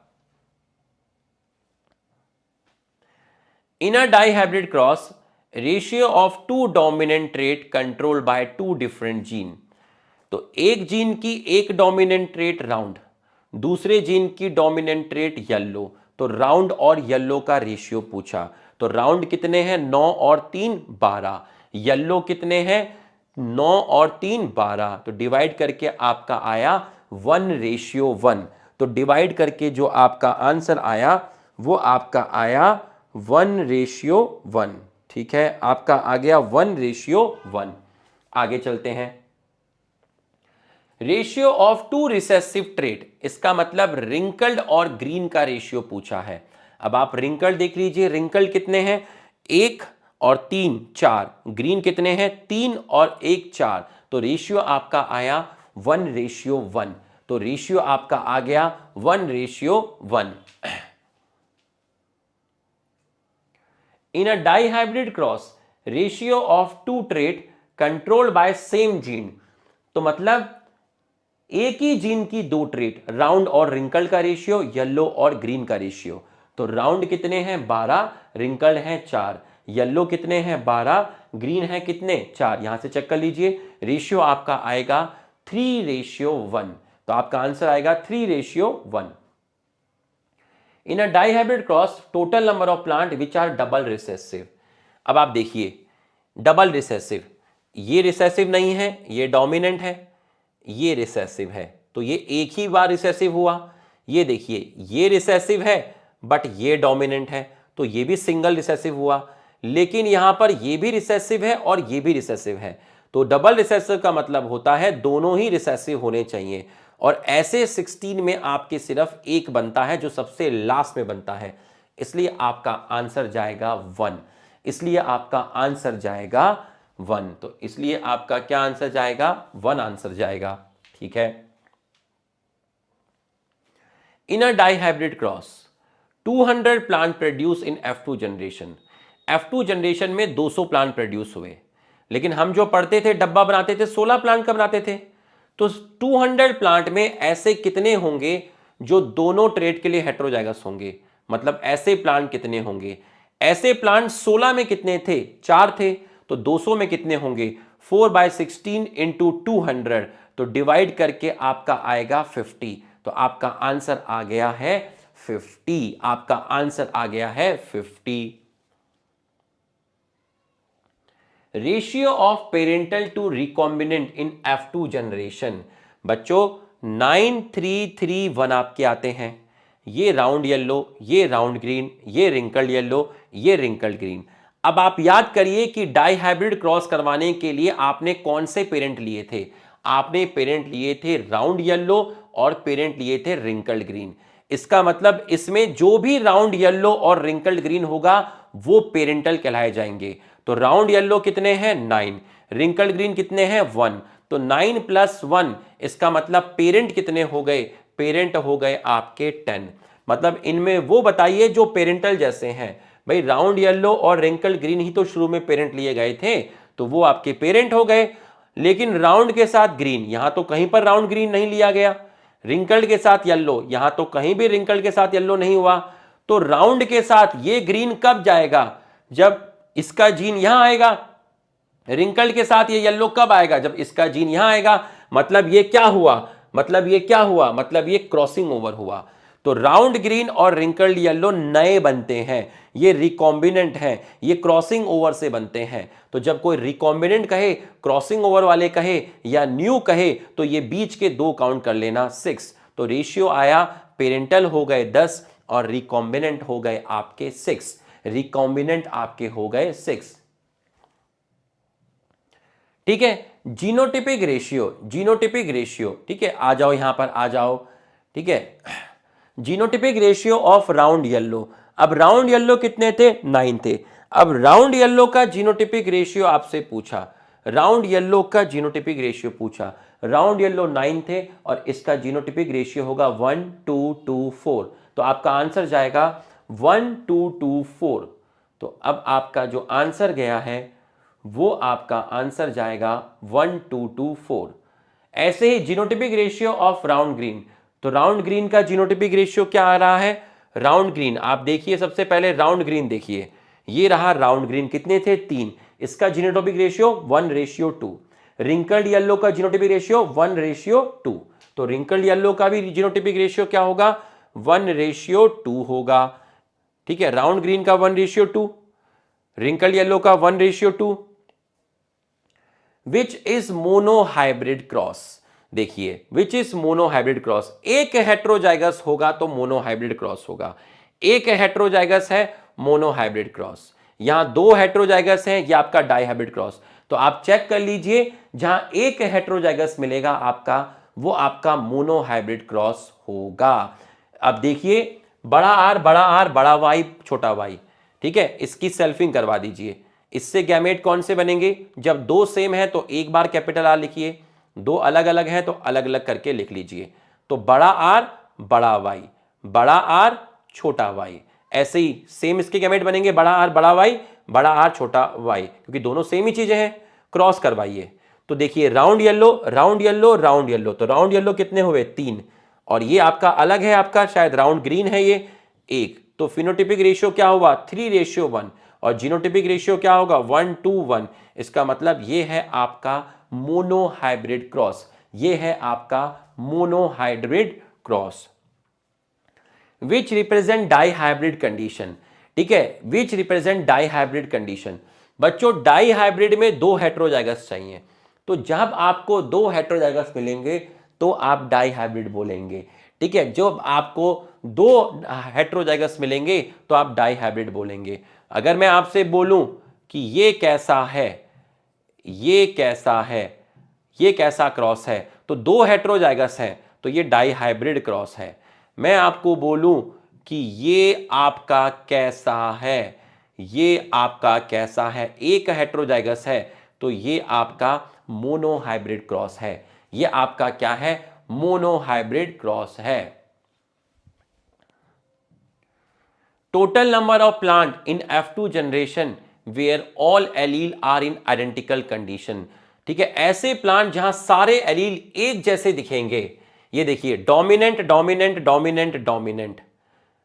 In a dihybrid cross ratio of 2 dominant trait controlled by 2 different gene. तो एक जीन की एक डोमिनेंट ट्रेट राउंड, दूसरे जीन की डोमिनेंट ट्रेट येलो। तो राउंड और येलो का रेशियो पूछा। तो राउंड कितने हैं? 9 और 3 12। येलो कितने हैं? 9 और 3 12। तो डिवाइड करके आपका आया 1:1। तो डिवाइड करके जो आपका आंसर आया वो आपका आया 1:1। ठीक है, आपका आ गया 1:1। आगे चलते हैं। रेशियो ऑफ 2 रिसेसिव ट्रेट, इसका मतलब रिंकल्ड और ग्रीन का रेशियो पूछा है। अब आप रिंकल्ड देख लीजिए, रिंकल्ड कितने हैं? 1 और 3 4। ग्रीन कितने हैं? 3 और 1 4। तो रेशियो आपका आया 1:1। तो रेशियो आपका आ गया 1:1। In a dihybrid cross ratio of 2 trait controlled by same gene. तो मतलब एक ही जीन की 2 ट्रेट, राउंड और रिंकल्ड का रेशियो, येलो और ग्रीन का रेशियो। तो राउंड कितने हैं? 12, रिंकल्ड हैं 4। येलो कितने हैं? 12, ग्रीन है कितने? 4। यहां से चेक कर लीजिए, रेशियो आपका आएगा 3:1। तो आपका आंसर आएगा 3:1। In a dihybrid cross total number of plant which are double recessive. अब आप देखिए डबल रिसेसिव, ये रिसेसिव नहीं है, ये डोमिनेंट है, ये रिसेसिव है, तो ये एक ही बार रिसेसिव हुआ। ये देखिए ये रिसेसिव है बट ये डोमिनेंट है, तो ये भी सिंगल रिसेसिव हुआ। लेकिन यहां पर ये भी रिसेसिव है और ये भी रिसेसिव है, तो डबल रिसेसिव का मतलब होता है दोनों ही रिसेसिव होने चाहिए। और ऐसे 16 में आपके सिर्फ एक बनता है जो सबसे लास्ट में बनता है, इसलिए आपका आंसर जाएगा 1। इसलिए आपका आंसर जाएगा 1, तो इसलिए आपका क्या आंसर जाएगा? 1 आंसर जाएगा। ठीक है। In a dihybrid cross 200 plant produce in F2 generation. F2 generation में 200 प्लांट प्रोड्यूस हुए, लेकिन हम जो पढ़ते थे डब्बा बनाते थे 16 प्लांट का बनाते थे। तो 200 प्लांट में ऐसे कितने होंगे जो दोनों ट्रेड के लिए हेटेरोजाइगस होंगे? मतलब ऐसे प्लांट कितने होंगे? ऐसे प्लांट 16 में कितने थे? 4 थे। तो 200 में कितने होंगे? 4/16 इंटू 200, तो डिवाइड करके आपका आएगा 50। तो आपका आंसर आ गया है 50। आपका आंसर आ गया है 50। Ratio of parental to recombinant in F2 generation. बच्चों 9331 आपके आते हैं। ये राउंड येलो, ये राउंड ग्रीन, ये रिंकल्ड येलो, ये रिंकल्ड ग्रीन। अब आप याद करिए कि डाई हाइब्रिड क्रॉस करवाने के लिए आपने कौन से पेरेंट लिए थे? आपने पेरेंट लिए थे राउंड येलो और पेरेंट लिए थे रिंकल्ड ग्रीन। इसका मतलब इसमें जो भी राउंड येलो और रिंकल्ड ग्रीन होगा वो पेरेंटल कहलाए जाएंगे। तो राउंड येलो कितने हैं? 9। रिंकल्ड ग्रीन कितने हैं? 1। तो 9 + 1, इसका मतलब पेरेंट कितने हो गए? पेरेंट हो गए आपके 10। मतलब इनमें वो बताइए जो पेरेंटल जैसे हैं। भाई राउंड येलो और रिंकल्ड ग्रीन ही तो शुरू में पेरेंट लिए गए थे, तो वो आपके पेरेंट हो गए। लेकिन राउंड के साथ ग्रीन, यहां तो कहीं पर राउंड ग्रीन नहीं लिया गया। रिंकल्ड के साथ येलो, यहां तो कहीं भी रिंकल्ड के साथ येलो नहीं हुआ। तो राउंड के साथ ये ग्रीन कब जाएगा? जब इसका जीन यहां आएगा। रिंकल्ड के साथ ये येलो कब आएगा? जब इसका जीन यहां आएगा। मतलब ये क्या हुआ? मतलब ये क्या हुआ? मतलब ये क्रॉसिंग ओवर हुआ। तो राउंड ग्रीन और रिंकल्ड येलो नए बनते हैं, ये रिकॉम्बिनेंट हैं, ये क्रॉसिंग ओवर से बनते हैं। तो जब कोई रिकॉम्बिनेंट कहे, क्रॉसिंग ओवर वाले कहे या न्यू कहे, तो ये बीच के 2 काउंट कर लेना 6। तो रेशियो आया पेरेंटल हो गए 10 और रिकॉम्बिनेंट हो गए आपके 6। रिकॉम्बिनेंट आपके हो गए 6। ठीक है। जीनोटिपिक रेशियो, जीनोटिपिक रेशियो, ठीक है, आ जाओ यहां पर आ जाओ। ठीक है। Genotypic ratio of round yellow. अब राउंड येलो कितने थे? 9 थे। अब राउंड येलो का जीनोटिपिक रेशियो आपसे पूछा, राउंड येलो का जीनोटिपिक रेशियो पूछा। राउंड येलो 9 थे और इसका जीनोटिपिक रेशियो होगा 1 2 2 4। तो आपका आंसर जाएगा 1 2 2 4। तो अब आपका जो आंसर गया है वो आपका आंसर जाएगा 1 2 2 4। ऐसे ही genotypic ratio of round green. तो राउंड ग्रीन का जीनोटिपिक रेशियो क्या आ रहा है? राउंड ग्रीन आप देखिए, सबसे पहले राउंड ग्रीन देखिए, ये रहा राउंड ग्रीन, कितने थे? 3। इसका जीनोटिपिक रेशियो 1:2। रिंकल्ड येलो का जीनोटिपिक रेशियो 1:2। तो रिंकल्ड येलो का भी जीनोटिपिक रेशियो क्या होगा? 1:2 होगा। ठीक है। राउंड ग्रीन का 1:2, रिंकल्ड येलो का 1:2। Which is monohybrid cross. देखिए विच इज मोनोहाइब्रिड क्रॉस, एक हेट्रोजाइगस होगा तो मोनोहाइब्रिड क्रॉस होगा। एक हेट्रोजाइगस है, मोनोहाइब्रिड क्रॉस। यहां 2 हेट्रोजाइगस हैं, ये आपका डाइहाइब्रिड क्रॉस। तो आप चेक कर लीजिए, जहां एक हेट्रोजाइगस मिलेगा आपका, वो आपका मोनोहाइब्रिड क्रॉस होगा। अब देखिए बड़ा आर बड़ा आर बड़ा वाई छोटा वाई, ठीक है, इसकी सेल्फिंग करवा दीजिए। इससे गैमेट कौन से बनेंगे? जब 2 सेम है तो एक बार कैपिटल आर लिखिए, 2 अलग अलग है तो अलग अलग करके लिख लीजिए। तो बड़ा आर बड़ा वाई, बड़ा आर छोटा वाई, ऐसे ही सेम इसके गैमेट बनेंगे, बड़ा आर बड़ा वाई, बड़ा आर छोटा वाई, क्योंकि दोनों सेम ही चीजें हैं। क्रॉस करवाइए। तो देखिए round yellow round yellow round yellow, तो राउंड येलो कितने हुए? 3। और ये आपका अलग है, आपका शायद राउंड ग्रीन है ये 1। तो फिनोटिपिक रेशियो क्या हुआ? 3:1। और जीनोटिपिक रेशियो क्या होगा? 1:1। इसका मतलब ये है आपका मोनोहाइब्रिड क्रॉस, ये है आपका monohybrid cross. Which represent dihybrid condition, ठीक है, which represent dihybrid condition. बच्चों डाई हाइब्रिड में दो हेट्रोजाइगस चाहिए, तो जब आपको दो हेट्रोजाइगस मिलेंगे तो आप डाई हाइब्रिड बोलेंगे, ठीक है। जब आपको दो हेट्रोजाइगस मिलेंगे तो आप डाई हाइब्रिड बोलेंगे। अगर मैं आपसे बोलूं कि ये कैसा है, ये कैसा है, ये कैसा क्रॉस है, तो दो हेट्रोजाइगस है तो ये डाई हाइब्रिड क्रॉस है। मैं आपको बोलूं कि ये आपका कैसा है, ये आपका कैसा है, एक हेट्रोजाइगस है तो ये आपका मोनो हाइब्रिड क्रॉस है। ये आपका क्या है, मोनो हाइब्रिड क्रॉस है। Total number of plant in F2 generation where all allele are in identical condition, ठीक है, ऐसे प्लांट जहां सारे एलील एक जैसे दिखेंगे। ये देखिए dominant dominant dominant dominant,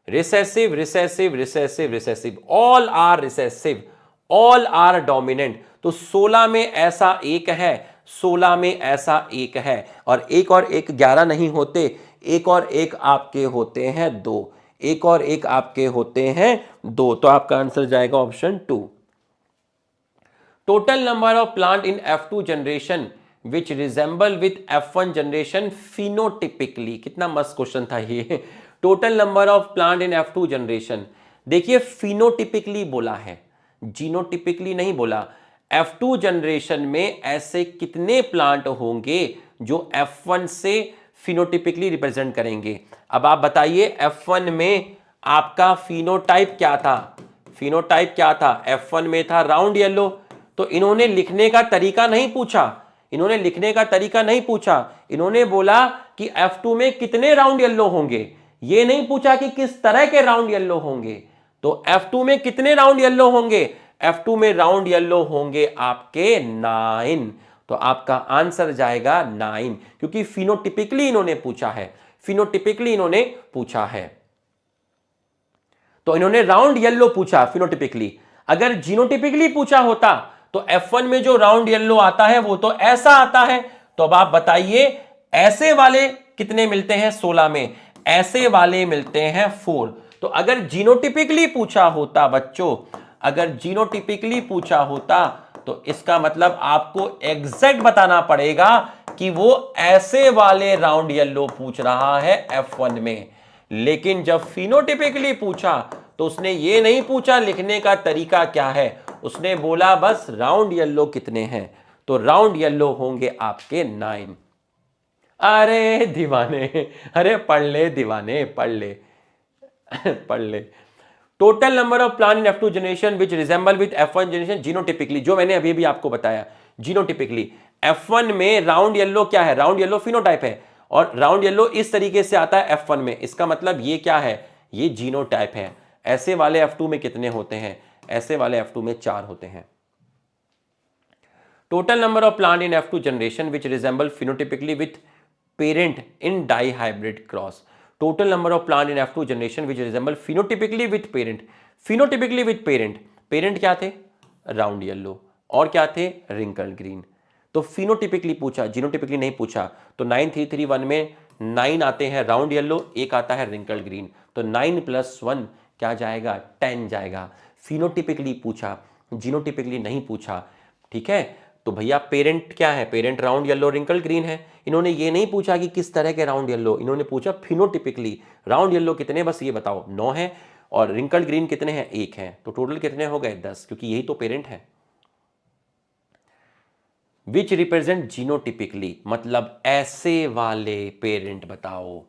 recessive recessive recessive recessive, all are recessive, all are dominant. तो 16 में ऐसा एक है, 16 में ऐसा एक है, और एक 11 नहीं होते, एक और एक आपके होते हैं दो, एक और एक आपके होते हैं दो, तो आपका आंसर जाएगा option 2। Total number of plant in F2 generation which resemble with F1 generation phenotypically, कितना मस्त क्वेश्चन था ये। Total number of plant in F2 generation, देखिए फिनोटिपिकली बोला है, जीनोटिपिकली नहीं बोला। F2 जनरेशन में ऐसे कितने प्लांट होंगे जो F1 से फिनोटिपिकली रिप्रेजेंट करेंगे। अब आप बताइए F1 में आपका फिनोटाइप क्या था, फिनोटाइप क्या था, F1 में था राउंड येलो। तो इन्होंने लिखने का तरीका नहीं पूछा, इन्होंने लिखने का तरीका नहीं पूछा, इन्होंने बोला कि F2 में कितने राउंड येलो होंगे, ये नहीं पूछा कि किस तरह के राउंड येलो होंगे। तो F2 में कितने राउंड येलो होंगे, F2 में राउंड येलो होंगे आपके 9, तो आपका आंसर जाएगा 9, क्योंकि फिनोटिपिकली इन्होंने पूछा है, फिनोटिपिकली इन्होंने पूछा है। तो इन्होंने राउंड येलो पूछा फिनोटिपिकली। अगर जीनोटिपिकली पूछा होता तो F1 में जो राउंड येलो आता है वो तो ऐसा आता है। तो अब आप बताइए ऐसे वाले कितने मिलते हैं 16 में, ऐसे वाले मिलते हैं 4। तो अगर जीनोटिपिकली पूछा होता बच्चों, अगर जीनोटिपिकली पूछा होता तो इसका मतलब आपको एग्जैक्ट बताना पड़ेगा कि वो ऐसे वाले राउंड येलो पूछ रहा है F1 में। लेकिन जब फिनोटिपिकली पूछा तो उसने ये नहीं पूछा लिखने का तरीका क्या है, उसने बोला बस राउंड येलो कितने हैं, तो राउंड येलो होंगे आपके 9। अरे दीवाने, अरे पढ़ ले दीवाने, पढ़ ले पढ़ ले। Total number of plant in F2 generation which resemble with F1 generation genotypically, जो मैंने अभी भी आपको बताया जीनोटिपिकली। F1 में राउंड येलो क्या है, राउंड येलो फिनोटाइप है, और राउंड येलो इस तरीके से आता है F1 में, इसका मतलब ये क्या है, ये जीनोटाइप है। ऐसे वाले F2 में कितने होते हैं, ऐसे वाले F2 में 4 होते हैं। Total number of plant in F2 generation which resemble phenotypically with parent in dihybrid cross. Total number of plant in F2 generation which resemble phenotypically with parent, phenotypically with parent, parent क्या थे round yellow, और क्या थे wrinkle green. तो phenotypically पूछा, genotypically नहीं पूछा। तो 9331 में 9 आते हैं राउंड येलो, एक आता है रिंकल ग्रीन, तो 9 + 1 क्या जाएगा 10 जाएगा। फिनोटिपिकली पूछा, जीनोटिपिकली नहीं पूछा, ठीक है। तो भैया पेरेंट क्या है, parent round yellow wrinkle green है। इन्होंने ये नहीं पूछा कि किस तरह के राउंड येलो, इन्होंने पूछा फिनोटिपिकली राउंड येलो कितने, बस ये बताओ 9 है, और रिंकल ग्रीन कितने हैं 1 है, तो टोटल कितने हो गए 10, क्योंकि यही तो पेरेंट है। विच रिप्रेजेंट जीनोटिपिकली, मतलब ऐसे वाले पेरेंट बताओ।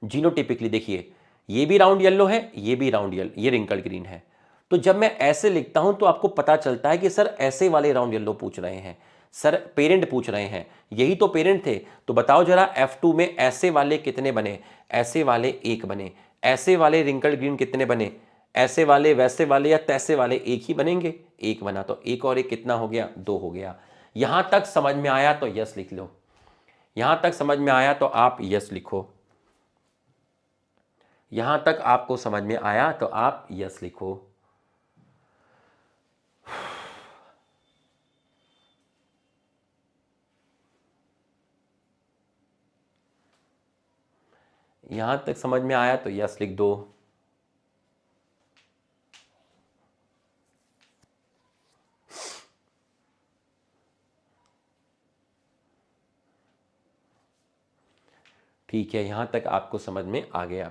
जीनोटिपिकली देखिए ये भी राउंड येलो है, ये भी राउंड येलो, ये रिंकल ग्रीन है। तो जब मैं ऐसे लिखता हूं तो आपको पता चलता है कि सर ऐसे वाले राउंड येलो पूछ रहे हैं, सर पेरेंट पूछ रहे हैं, यही तो पेरेंट थे। तो बताओ जरा F2 में ऐसे वाले कितने बने, ऐसे वाले 1 बने, ऐसे वाले रिंकल ग्रीन कितने बने, ऐसे वाले वैसे वाले या तैसे वाले 1 ही बनेंगे, 1 बना, तो 1 और 1 कितना हो गया 2 हो गया। यहां तक समझ में आया तो यस लिख लो, यहां तक समझ में आया तो आप यस लिखो, यहां तक आपको समझ में आया तो आप यस लिखो। यहां तक समझ में आया तो यस लिख दो। ठीक है, यहां तक आपको समझ में आ गया।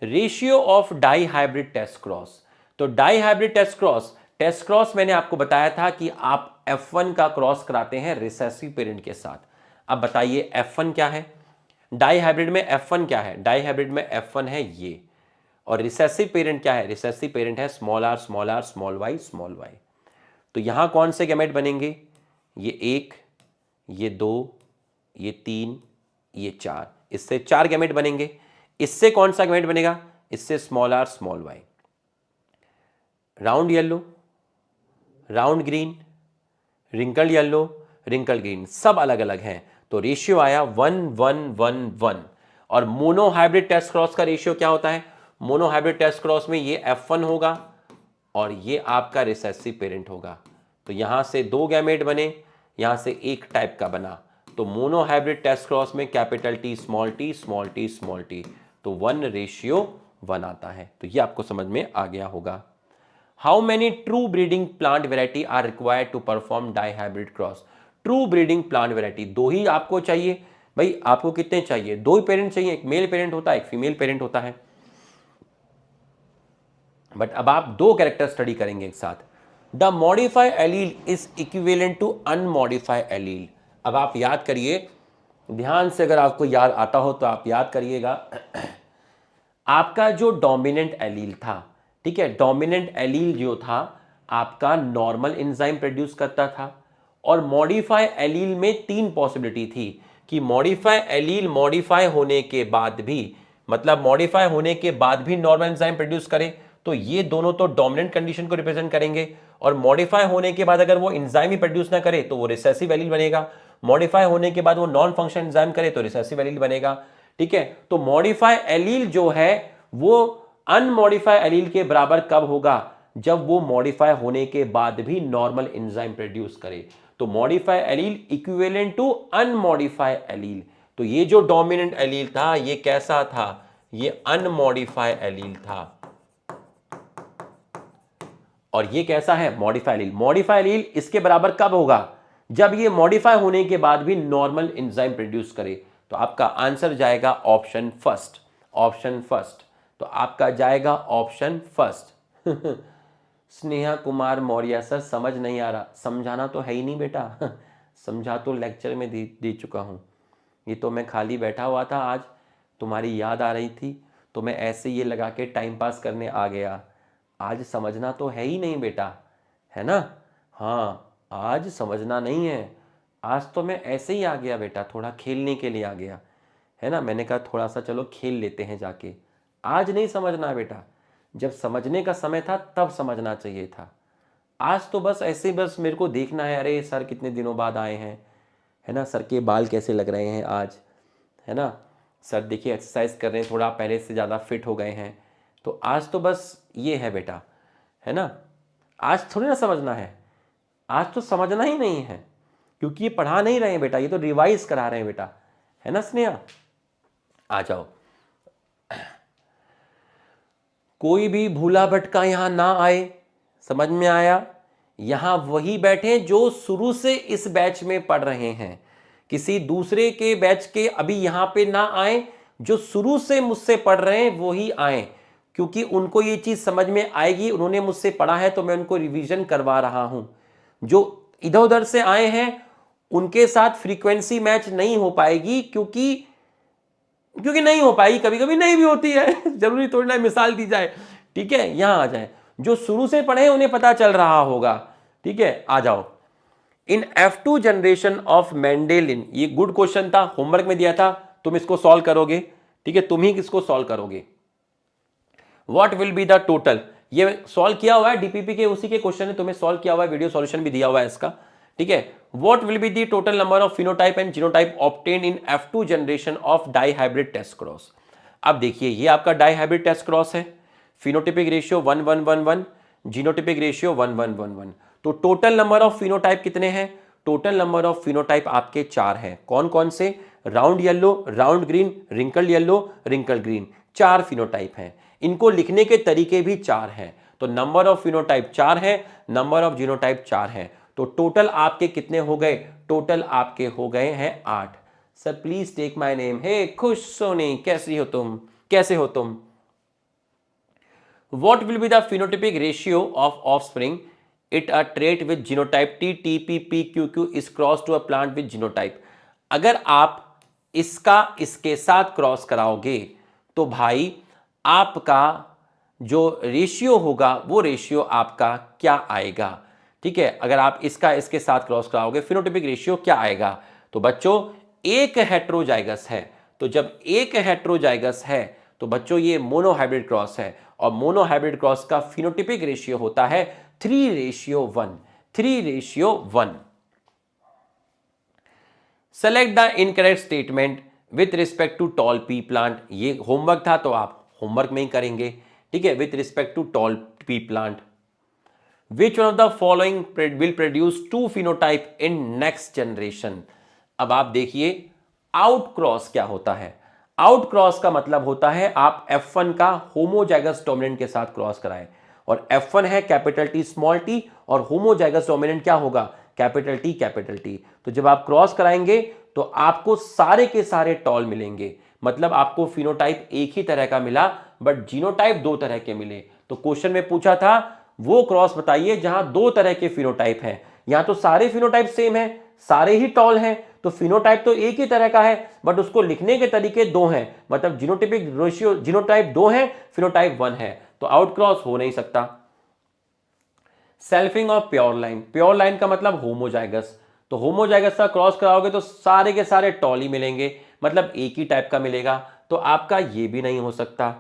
Ratio of dihybrid test cross. तो डाई हाइब्रिड टेस्ट क्रॉस मैंने आपको बताया था कि आप F1 का क्रॉस कराते हैं रिसेसिव पेरेंट के साथ। अब बताइए F1 क्या है, डाई हाइब्रिड में F1 क्या है? डाई हाइब्रिड में F1 है ये, और रिसेसिव पेरेंट क्या है? रिसेसिव पेरेंट है small R small R small Y small Y. तो यहां कौन से गैमेट बनेंगे? ये 1, ये 2, ये 3, ये 4, इससे 4 गैमेट बनेंगे। इससे कौन सा गैमेट बनेगा? इससे small R small Y. Round yellow, round green, wrinkle yellow, wrinkle green, सब अलग अलग हैं। तो रेशियो आया 1 1 1 1। और मोनो हाइब्रिड टेस्ट क्रॉस का रेशियो क्या होता है? मोनो हाइब्रिड टेस्ट क्रॉस में ये F1 होगा और ये आपका रिसेसिव पेरेंट होगा। तो यहां से 2 गैमेट बने, यहां से एक टाइप का बना। तो मोनो हाइब्रिड टेस्ट क्रॉस में capital T small t small t small t, तो 1:1 आता है। तो ये आपको समझ में आ गया होगा। How many true breeding plant variety are required to perform dihybrid cross? True breeding plant variety 2 ही आपको चाहिए। भाई आपको कितने चाहिए? 2 ही पेरेंट चाहिए, एक मेल पेरेंट होता है, एक फीमेल पेरेंट होता है। बट अब आप 2 कैरेक्टर स्टडी करेंगे एक साथ। The modify allele is equivalent to unmodify allele. अब आप याद करिए, ध्यान से, अगर आपको याद आता हो तो आप याद करिएगा। आपका जो डोमिनेंट एलील था, ठीक है, डोमिनेंट एलील जो था आपका नॉर्मल एंजाइम प्रोड्यूस करता था, और मॉडिफाई एलील में 3 पॉसिबिलिटी थी कि मॉडिफाई एलील मॉडिफाई होने के बाद भी, मतलब मॉडिफाई होने के बाद भी नॉर्मल एंजाइम प्रोड्यूस करे, तो ये दोनों तो डोमिनेंट कंडीशन को रिप्रेजेंट करेंगे। और मॉडिफाई होने के बाद अगर वो एंजाइम ही प्रोड्यूस ना करे तो वो रिसेसिव एलील बनेगा। मॉडिफाई होने के बाद वो नॉन फंक्शन एंजाइम करे तो रिसेसिव एलील बनेगा। ठीक है, तो मॉडिफाई एलील जो है वो अनमॉडिफाई एलील के बराबर कब होगा? जब वो मॉडिफाई होने के बाद भी नॉर्मल एंजाइम प्रोड्यूस करे। तो modify allele equivalent to unmodify allele. तो ये जो डोमिनेंट एलील था ये कैसा था? ये अनमॉडिफाई एलील था। और ये कैसा है? Modify allele. मॉडिफाई एलील इसके बराबर कब होगा? जब ये मॉडिफाई होने के बाद भी नॉर्मल एंजाइम प्रोड्यूस करे। तो आपका आंसर जाएगा ऑप्शन फर्स्ट, ऑप्शन फर्स्ट। तो आपका जाएगा option first. Sneha Kumar Maurya sir समझ नहीं आ रहा। समझाना तो है ही नहीं बेटा। समझा तो लेक्चर में दे चुका हूं। ये तो मैं खाली बैठा हुआ था, आज तुम्हारी याद आ रही थी तो मैं ऐसे ये लगा के टाइम पास करने आ गया। आज समझना तो है ही नहीं बेटा, है ना? हाँ, आज समझना नहीं है। आज तो मैं ऐसे ही आ गया बेटा, थोड़ा खेलने के लिए आ गया, है ना? मैंने कहा थोड़ा सा चलो खेल लेते हैं जाके। आज नहीं समझना बेटा, जब समझने का समय था तब समझना चाहिए था। आज तो बस ऐसे, बस मेरे को देखना है, अरे सर कितने दिनों बाद आए हैं, है ना? सर के बाल कैसे लग रहे हैं आज, है ना? सर देखिए एक्सरसाइज कर रहे हैं, थोड़ा पहले से ज़्यादा फिट हो गए हैं। तो आज तो बस ये है बेटा, है ना? आज थोड़ी ना समझना है, आज तो समझना ही नहीं है, क्योंकि ये पढ़ा नहीं रहे हैं बेटा, ये तो रिवाइज करा रहे हैं बेटा, है ना स्नेहा? आ जाओ। कोई भी भूला भटका यहां ना आए, समझ में आया? यहां वही बैठे जो शुरू से इस बैच में पढ़ रहे हैं। किसी दूसरे के बैच के अभी यहां पे ना आए, जो शुरू से मुझसे पढ़ रहे हैं वो ही आए, क्योंकि उनको ये चीज समझ में आएगी, उन्होंने मुझसे पढ़ा है तो मैं उनको रिवीजन करवा रहा हूं। जो इधर उधर से आए हैं उनके साथ फ्रीक्वेंसी मैच नहीं हो पाएगी, क्योंकि नहीं हो पाएगी, कभी कभी नहीं भी होती है। जरूरी थोड़ी ना मिसाल दी जाए, ठीक है? यहां आ जाए, जो शुरू से पढ़े उन्हें पता चल रहा होगा, ठीक है? आ जाओ। इन F2 जनरेशन ऑफ मेंडेलिन, ये गुड क्वेश्चन था, होमवर्क में दिया था, तुम इसको सॉल्व करोगे, ठीक है? तुम ही इसको सॉल्व करोगे। What will be the total, ये सॉल्व किया हुआ है डीपीपी के, उसी के क्वेश्चन है, तुम्हें सॉल्व किया हुआ है, वीडियो सॉल्यूशन भी दिया हुआ है इसका, ठीक है? What will be the total number of phenotype and genotype obtained in F2 generation of dihybrid test cross. अब देखिए ये आपका डाई हाइब्रिड टेस्ट क्रॉस है, फिनोटिपिक रेशियो 1 1 1 1, जीनोटिपिक रेशियो 1 1 1 1। तो टोटल नंबर ऑफ फिनोटाइप कितने हैं? Total number of phenotype आपके 4 हैं। कौन कौन से? Round yellow, round green, wrinkle yellow, wrinkle green, 4 phenotype हैं। इनको लिखने के तरीके भी 4 हैं। तो नंबर ऑफ फिनोटाइप 4 है, नंबर ऑफ जीनोटाइप 4 है। तो टोटल आपके कितने हो गए? टोटल आपके हो गए हैं 8। Sir please take my name, hey Khush Soni कैसी हो तुम, कैसे हो तुम। What will be the phenotypic ratio of offspring it a trait with genotype T, TP, PQQ is crossed to a plant with genotype? अगर आप इसका इसके साथ क्रॉस कराओगे तो भाई आपका जो रेशियो होगा वो रेशियो आपका क्या आएगा, ठीक है। अगर आप इसका इसके साथ क्रॉस कराओगे फिनोटिपिक रेशियो क्या आएगा, तो बच्चों एक हेट्रोजाइगस है, तो जब एक हेट्रोजाइगस है तो बच्चों ये मोनोहाइब्रिड क्रॉस है, और मोनोहाइब्रिड क्रॉस का फिनोटिपिक रेशियो होता है 3:1, 3:1। Select the incorrect statement with respect to tall pea plant, ये होमवर्क था तो आप होमवर्क में ही करेंगे, ठीक है। With respect to tall pea plant, which one of the following will produce 2 phenotype in next generation. अब आप देखिए आउट क्रॉस क्या होता है। आउट क्रॉस का मतलब होता है आप F1 का होमोजाइगस डोमिनेंट के साथ क्रॉस कराएं, और F1 है कैपिटल टी स्मॉल टी, और होमोजाइगस डोमिनेंट क्या होगा, कैपिटल टी कैपिटल टी। तो जब आप क्रॉस कराएंगे तो आपको सारे के सारे टॉल मिलेंगे, मतलब आपको फिनोटाइप एक ही तरह का मिला बट जीनोटाइप दो तरह के मिले। तो क्वेश्चन में पूछा था वो क्रॉस बताइए जहां दो तरह के फिनोटाइप हैं, यहां तो सारे फिनोटाइप सेम है, सारे ही टॉल हैं, तो फिनोटाइप तो एक ही तरह का है बट उसको लिखने के तरीके दो हैं, मतलब जीनोटिपिक रेशियो जीनोटाइप 2 है, फिनोटाइप 1 है, तो आउट क्रॉस हो नहीं सकता। Selfing of pure line, pure line का मतलब होमोजाइगस, तो होमोजाइगस का क्रॉस कराओगे तो सारे के सारे टॉल ही मिलेंगे, मतलब एक ही टाइप का मिलेगा, तो आपका ये भी नहीं हो सकता।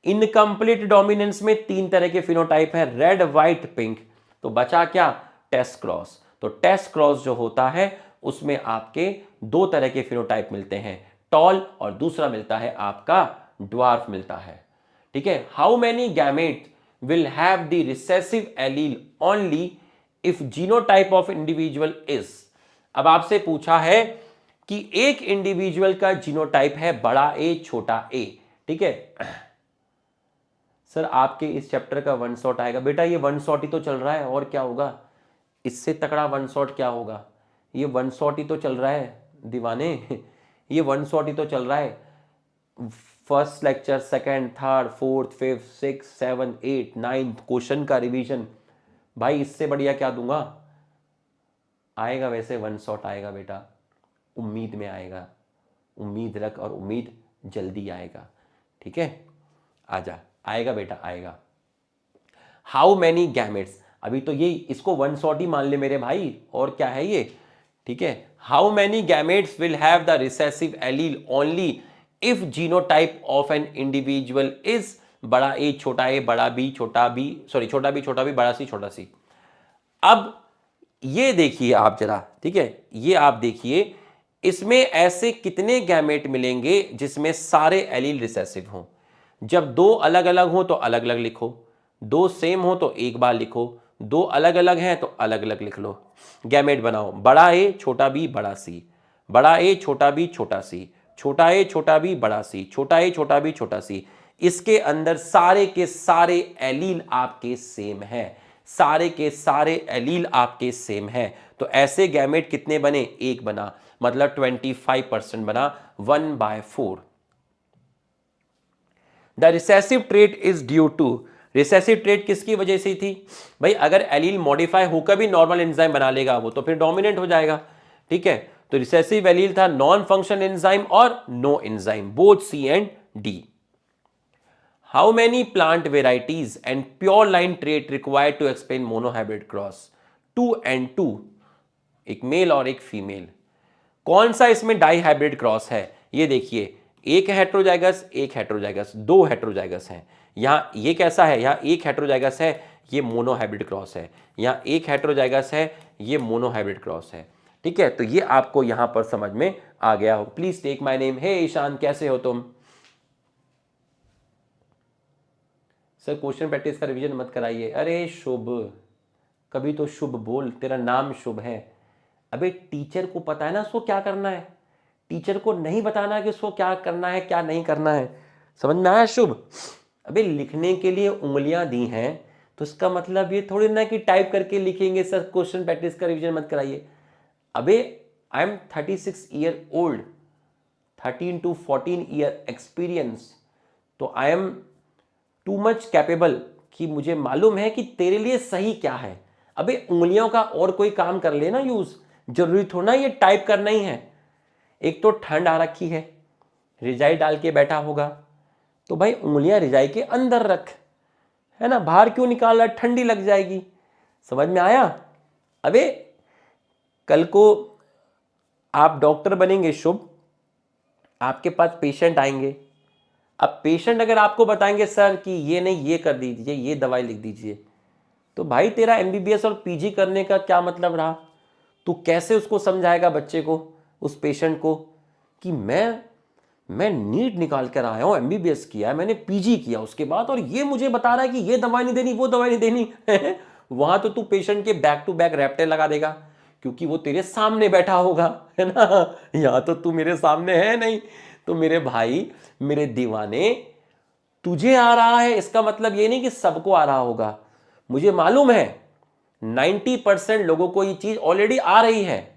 इनकम्प्लीट डोमिनेंस में 3 तरह के फिनोटाइप है, रेड व्हाइट पिंक, तो बचा क्या, टेस्ट क्रॉस। तो टेस्ट क्रॉस जो होता है उसमें आपके 2 तरह के फिनोटाइप मिलते हैं, टॉल और दूसरा मिलता है आपका ड्वार्फ मिलता है, ठीक है। How many gamete will have the recessive allele only if genotype of individual is. अब आपसे पूछा है कि एक इंडिविजुअल का जीनोटाइप है बड़ा ए छोटा ए, ठीक है। सर आपके इस चैप्टर का 1 शॉट आएगा, बेटा ये 1 शॉट ही तो चल रहा है, और क्या होगा, इससे तकड़ा 1 शॉट क्या होगा, ये 1 शॉट ही तो चल रहा है दीवाने, ये 1 शॉट ही तो चल रहा है। First lecture, second, third, fourth, fifth, 6, 7, 8, 9 question का रिवीजन, भाई इससे बढ़िया क्या दूंगा। आएगा वैसे 1 शॉट आएगा बेटा, उम्मीद में आएगा, उम्मीद रख, और उम्मीद जल्दी आएगा, ठीक है। आजा, आएगा बेटा आएगा। हाउ मैनी गैमेट्स, अभी तो ये इसको 1 शॉट ही मान ले मेरे भाई, और क्या है ये, ठीक है। How many gametes will have the recessive allele only if genotype of an individual is बड़ा ए छोटा ए बड़ा बी छोटा बी, सॉरी छोटा बी बड़ा सी छोटा सी। अब ये देखिए आप जरा, ठीक है, ये आप देखिए इसमें ऐसे कितने गैमेट मिलेंगे जिसमें सारे एलील रिसेसिव हों। जब 2 अलग अलग हो तो अलग अलग लिखो, 2 सेम हो तो एक बार लिखो, 2 अलग अलग हैं तो अलग अलग लिख लो। गैमेट बनाओ, बड़ा ए छोटा बी बड़ा सी, बड़ा ए छोटा बी छोटा सी, छोटा ए छोटा बी बड़ा सी, छोटा ए छोटा बी छोटा सी। इसके अंदर सारे के सारे एलील आपके सेम हैं, सारे के सारे एलील आपके सेम हैं, तो ऐसे गैमेट कितने बने, एक बना, मतलब 25% बना, 1/4। The recessive trait is due to, recessive trait किसकी वजह से थी भाई, अगर एलील मॉडिफाई होकर भी नॉर्मल एंजाइम बना लेगा वो तो फिर डोमिनेंट हो जाएगा, ठीक है। तो रिसेसिव एलील था नॉन फंक्शन एंजाइम और no enzyme, both C and D. How many plant varieties and pure line trait required to explain monohybrid cross, 2 and 2, एक मेल और एक फीमेल। कौन सा इसमें डाई हाइब्रिड क्रॉस है, ये देखिए, एक हेट्रोजाइगस एक हेट्रोजाइगस, 2 हेट्रोजाइगस हैं। यहां ये कैसा है, यहां एक हेट्रोजाइगस है, ये मोनोहाइब्रिड क्रॉस है, यहां एक हेट्रोजाइगस है, ये मोनोहाइब्रिड क्रॉस है, ठीक है। तो ये आपको यहां पर समझ में आ गया हो। प्लीज टेक माय नेम, हे ईशान कैसे हो तुम। सर क्वेश्चन प्रैक्टिस का रिवीजन मत कराइए, अरे शुभ, कभी तो शुभ बोल, तेरा नाम शुभ है। अबे टीचर को पता है ना उसको क्या करना है, टीचर को नहीं बताना कि उसको क्या करना है क्या नहीं करना है, समझ में आया शुभ। अबे लिखने के लिए उंगलियां दी हैं तो इसका मतलब ये थोड़ी ना कि टाइप करके लिखेंगे सर क्वेश्चन प्रैक्टिस का रिवीजन मत कराइए। अबे I am 36 year old, 13 to 14 year experience, तो I am too much capable कि मुझे मालूम है कि तेरे लिए सही क्या है। अबे उंगलियों का और कोई काम कर लेना यूज, जरूरी थोड़ा ये टाइप करना ही है। एक तो ठंड आ रखी है, रिजाई डाल के बैठा होगा, तो भाई उंगलियां रिजाई के अंदर रख, है ना, बाहर क्यों निकाल रहा, ठंडी लग जाएगी। समझ में आया? अबे कल को आप डॉक्टर बनेंगे शुभ, आपके पास पेशेंट आएंगे, अब पेशेंट अगर आपको बताएंगे सर कि ये नहीं ये कर दीजिए, ये दवाई लिख दीजिए, तो भाई तेरा एमबीबीएस और पीजी करने का क्या मतलब रहा? तू कैसे उसको समझाएगा बच्चे को, उस पेशेंट को, कि मैं नीट निकाल कर आया हूं, एमबीबीएस किया, मैंने पीजी किया उसके बाद, और ये मुझे बता रहा है कि ये दवाई नहीं देनी, वो दवाई नहीं देनी। वहां तो तू पेशेंट के बैक टू बैक रैप्टे लगा देगा, क्योंकि वो तेरे सामने बैठा होगा, है ना। यहां तो तू मेरे सामने है नहीं। तो मेरे भाई, मेरे दीवाने, तुझे आ रहा है इसका मतलब ये नहीं कि सबको आ रहा होगा। मुझे मालूम है 90% लोगों को ये चीज ऑलरेडी आ रही है,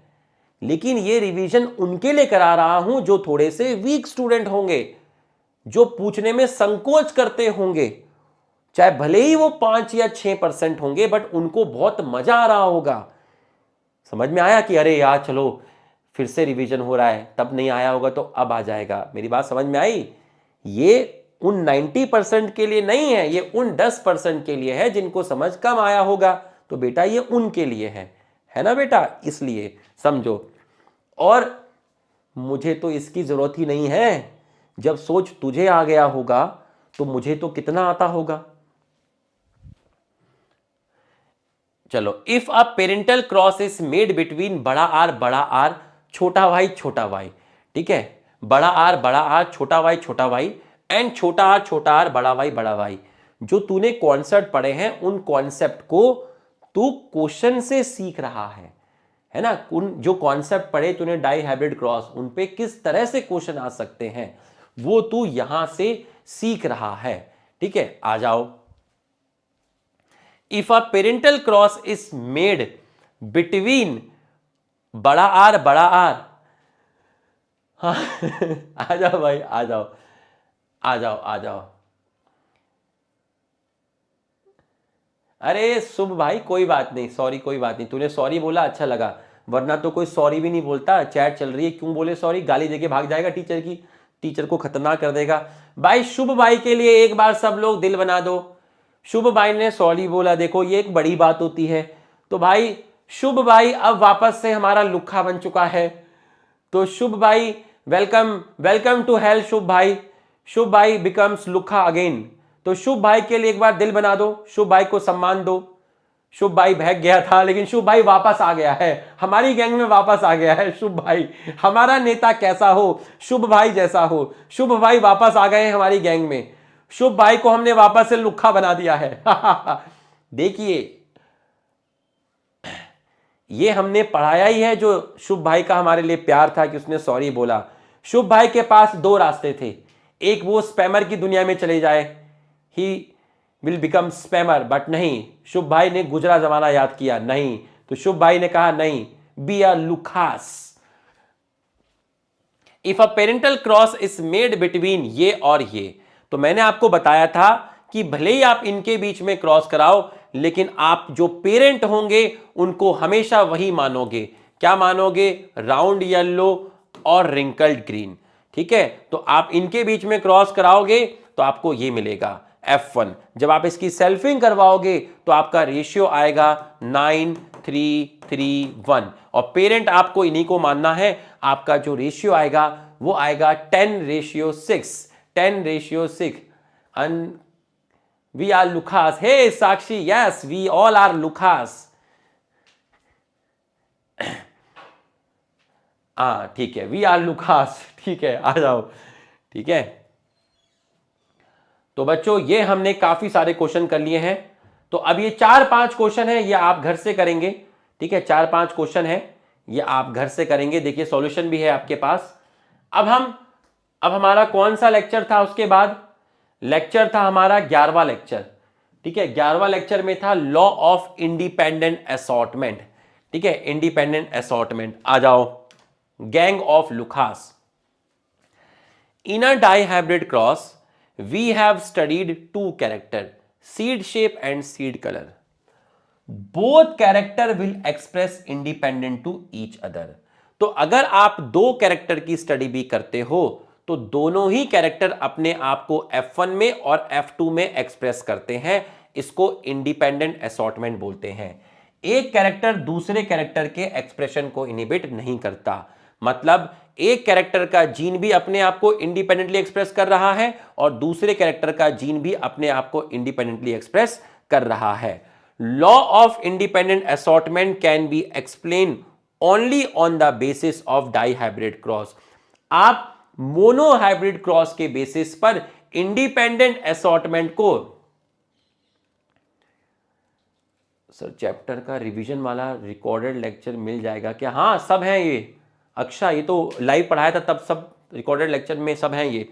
लेकिन ये रिवीजन उनके लिए करा रहा हूं जो थोड़े से वीक स्टूडेंट होंगे, जो पूछने में संकोच करते होंगे, चाहे भले ही वो 5 या 6% होंगे, बट उनको बहुत मजा आ रहा होगा। समझ में आया कि अरे यार चलो फिर से रिवीजन हो रहा है, तब नहीं आया होगा तो अब आ जाएगा। मेरी बात समझ में आई? ये उन 90% के लिए नहीं है, ये उन 10% के लिए है जिनको समझ कम आया होगा, तो बेटा ये उनके लिए है ना बेटा, इसलिए समझो। और मुझे तो इसकी जरूरत ही नहीं है, जब सोच तुझे आ गया होगा तो मुझे तो कितना आता होगा। चलो, if a parental cross is made between बड़ा आर छोटा वाई, ठीक है, बड़ा आर छोटा वाई एंड छोटा आर बड़ा वाई, जो तूने कॉन्सेप्ट पढ़े हैं उन कॉन्सेप्ट को तू क्वेश्चन से सीख रहा है ना। उन जो कॉन्सेप्ट पढ़े तूने डाई हाइब्रिड क्रॉस, उन पे किस तरह से क्वेश्चन आ सकते हैं वो तू यहां से सीख रहा है, ठीक है। आ जाओ। If a parental cross is made between बड़ा आर हाँ आ जाओ भाई, आ जाओ। अरे शुभ भाई कोई बात नहीं, सॉरी कोई बात नहीं, तूने सॉरी बोला अच्छा लगा, वरना तो कोई सॉरी भी नहीं बोलता। चैट चल रही है, क्यों बोले सॉरी, गाली देके भाग जाएगा टीचर की, टीचर को खतरनाक कर देगा। भाई शुभ भाई के लिए एक बार सब लोग दिल बना दो। शुभ भाई ने सॉरी बोला, देखो ये एक बड़ी बात होती है। तो भाई शुभ भाई अब वापस से हमारा लुक्खा बन चुका है। तो शुभ भाई वेलकम टू हेल शुभ भाई बिकम्स लुक्खा अगेन। तो शुभ भाई के लिए एक बार दिल बना दो, शुभ भाई को सम्मान दो। शुभ भाई भाग गया था, लेकिन शुभ भाई वापस आ गया है, हमारी गैंग में वापस आ गया है शुभ भाई। हमारा नेता कैसा हो, शुभ भाई जैसा हो, शुभ भाई वापस आ गए हैं हमारी गैंग में। शुभ भाई को हमने वापस से लुक्खा बना दिया है। देखिए ये हमने पढ़ाया ही है, जो शुभ भाई का हमारे लिए प्यार था कि उसने सॉरी बोला। शुभ भाई के पास दो रास्ते थे, एक वो स्पैमर की दुनिया में चले जाए, he will become spammer, but नहीं, शुभ भाई ने गुजरा जमाना याद किया, नहीं, तो शुभ भाई ने कहा नहीं, be a Lucas. If a parental cross is made between ये और ये, तो मैंने आपको बताया था कि भले ही आप इनके बीच में क्रॉस कराओ, लेकिन आप जो पेरेंट होंगे उनको हमेशा वही मानोगे। क्या मानोगे? राउंड येलो और रिंकल्ड ग्रीन, ठीक है। तो आप इनके बीच में क्रॉस कराओगे तो आपको ये मिलेगा F1। जब आप इसकी सेल्फिंग करवाओगे तो आपका रेशियो आएगा 9:3:3:1, और पेरेंट आपको इन्हीं को मानना है। आपका जो रेशियो आएगा वो आएगा 10:6, 10:6। We are Lukas. Hey Sakshi, yes, we all are Lukas. ठीक है, वी आर लुकास, ठीक है, आ जाओ, ठीक है। तो बच्चों ये हमने काफी सारे क्वेश्चन कर लिए हैं। तो अब ये 4-5 क्वेश्चन है, ये आप घर से करेंगे, ठीक है। 4-5 क्वेश्चन है, ये आप घर से करेंगे। देखिए सॉल्यूशन भी है आपके पास। अब हमारा कौन सा लेक्चर था? उसके बाद लेक्चर था हमारा 11वां लेक्चर, ठीक है। 11वां लेक्चर में था लॉ ऑफ इंडिपेंडेंट असॉर्टमेंट, ठीक है, इंडिपेंडेंट असॉर्टमेंट। आ जाओ, gang of Lucas. In a dihybrid cross, we have studied two characters, seed shape and seed color. Both character will express independent to each other. तो अगर आप दो character की study भी करते हो तो दोनों ही कैरेक्टर अपने आप को F1 में और F2 में एक्सप्रेस करते हैं। इसको इंडिपेंडेंट असॉर्टमेंट बोलते हैं। एक कैरेक्टर दूसरे कैरेक्टर के एक्सप्रेशन को इनहिबिट नहीं करता। मतलब एक कैरेक्टर का जीन भी अपने आप को इंडिपेंडेंटली एक्सप्रेस कर रहा है और दूसरे कैरेक्टर का जीन भी अपने आप को इंडिपेंडेंटली एक्सप्रेस कर रहा है। Law of independent assortment can be explain only on the basis of dihybrid cross. आप मोनोहाइब्रिड क्रॉस के बेसिस पर इंडिपेंडेंट असॉर्टमेंट को, सर चैप्टर का रिवीजन वाला रिकॉर्डेड लेक्चर मिल जाएगा क्या? हाँ सब है ये। अच्छा ये तो लाइव पढ़ाया था तब, सब रिकॉर्डेड लेक्चर में सब हैं ये।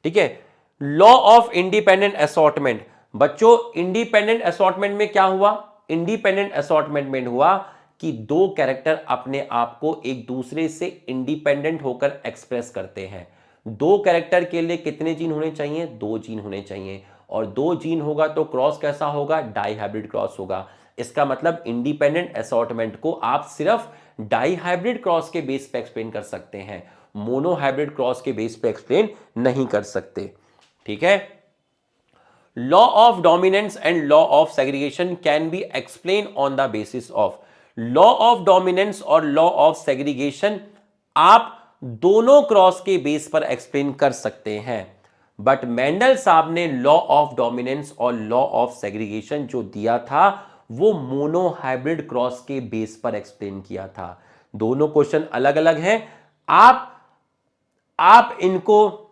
ठीक है, लॉ ऑफ इंडिपेंडेंट असॉर्टमेंट। बच्चों इंडिपेंडेंट असॉर्टमेंट में क्या हुआ? इंडिपेंडेंट असॉर्टमेंट में हुआ कि दो कैरेक्टर अपने आप को एक दूसरे से इंडिपेंडेंट होकर एक्सप्रेस करते हैं। दो कैरेक्टर के लिए कितने जीन होने चाहिए? दो जीन होने चाहिए। और दो जीन होगा तो क्रॉस कैसा होगा? डाईहाइब्रिड क्रॉस होगा। इसका मतलब इंडिपेंडेंट असॉर्टमेंट को आप सिर्फ डाईहाइब्रिड क्रॉस के बेस पे एक्सप्लेन कर सकते हैं, मोनोहाइब्रिड क्रॉस के बेस पे एक्सप्लेन नहीं कर सकते। ठीक है, law of dominance and law of segregation can be explain on the basis of. Law of dominance और लॉ ऑफ सेग्रीगेशन आप दोनों क्रॉस के बेस पर एक्सप्लेन कर सकते हैं, बट मेंडल साहब ने लॉ ऑफ डोमिनेंस और लॉ ऑफ सेग्रीगेशन जो दिया था वो मोनोहाइब्रिड क्रॉस के बेस पर एक्सप्लेन किया था। दोनों क्वेश्चन अलग अलग हैं। आप इनको,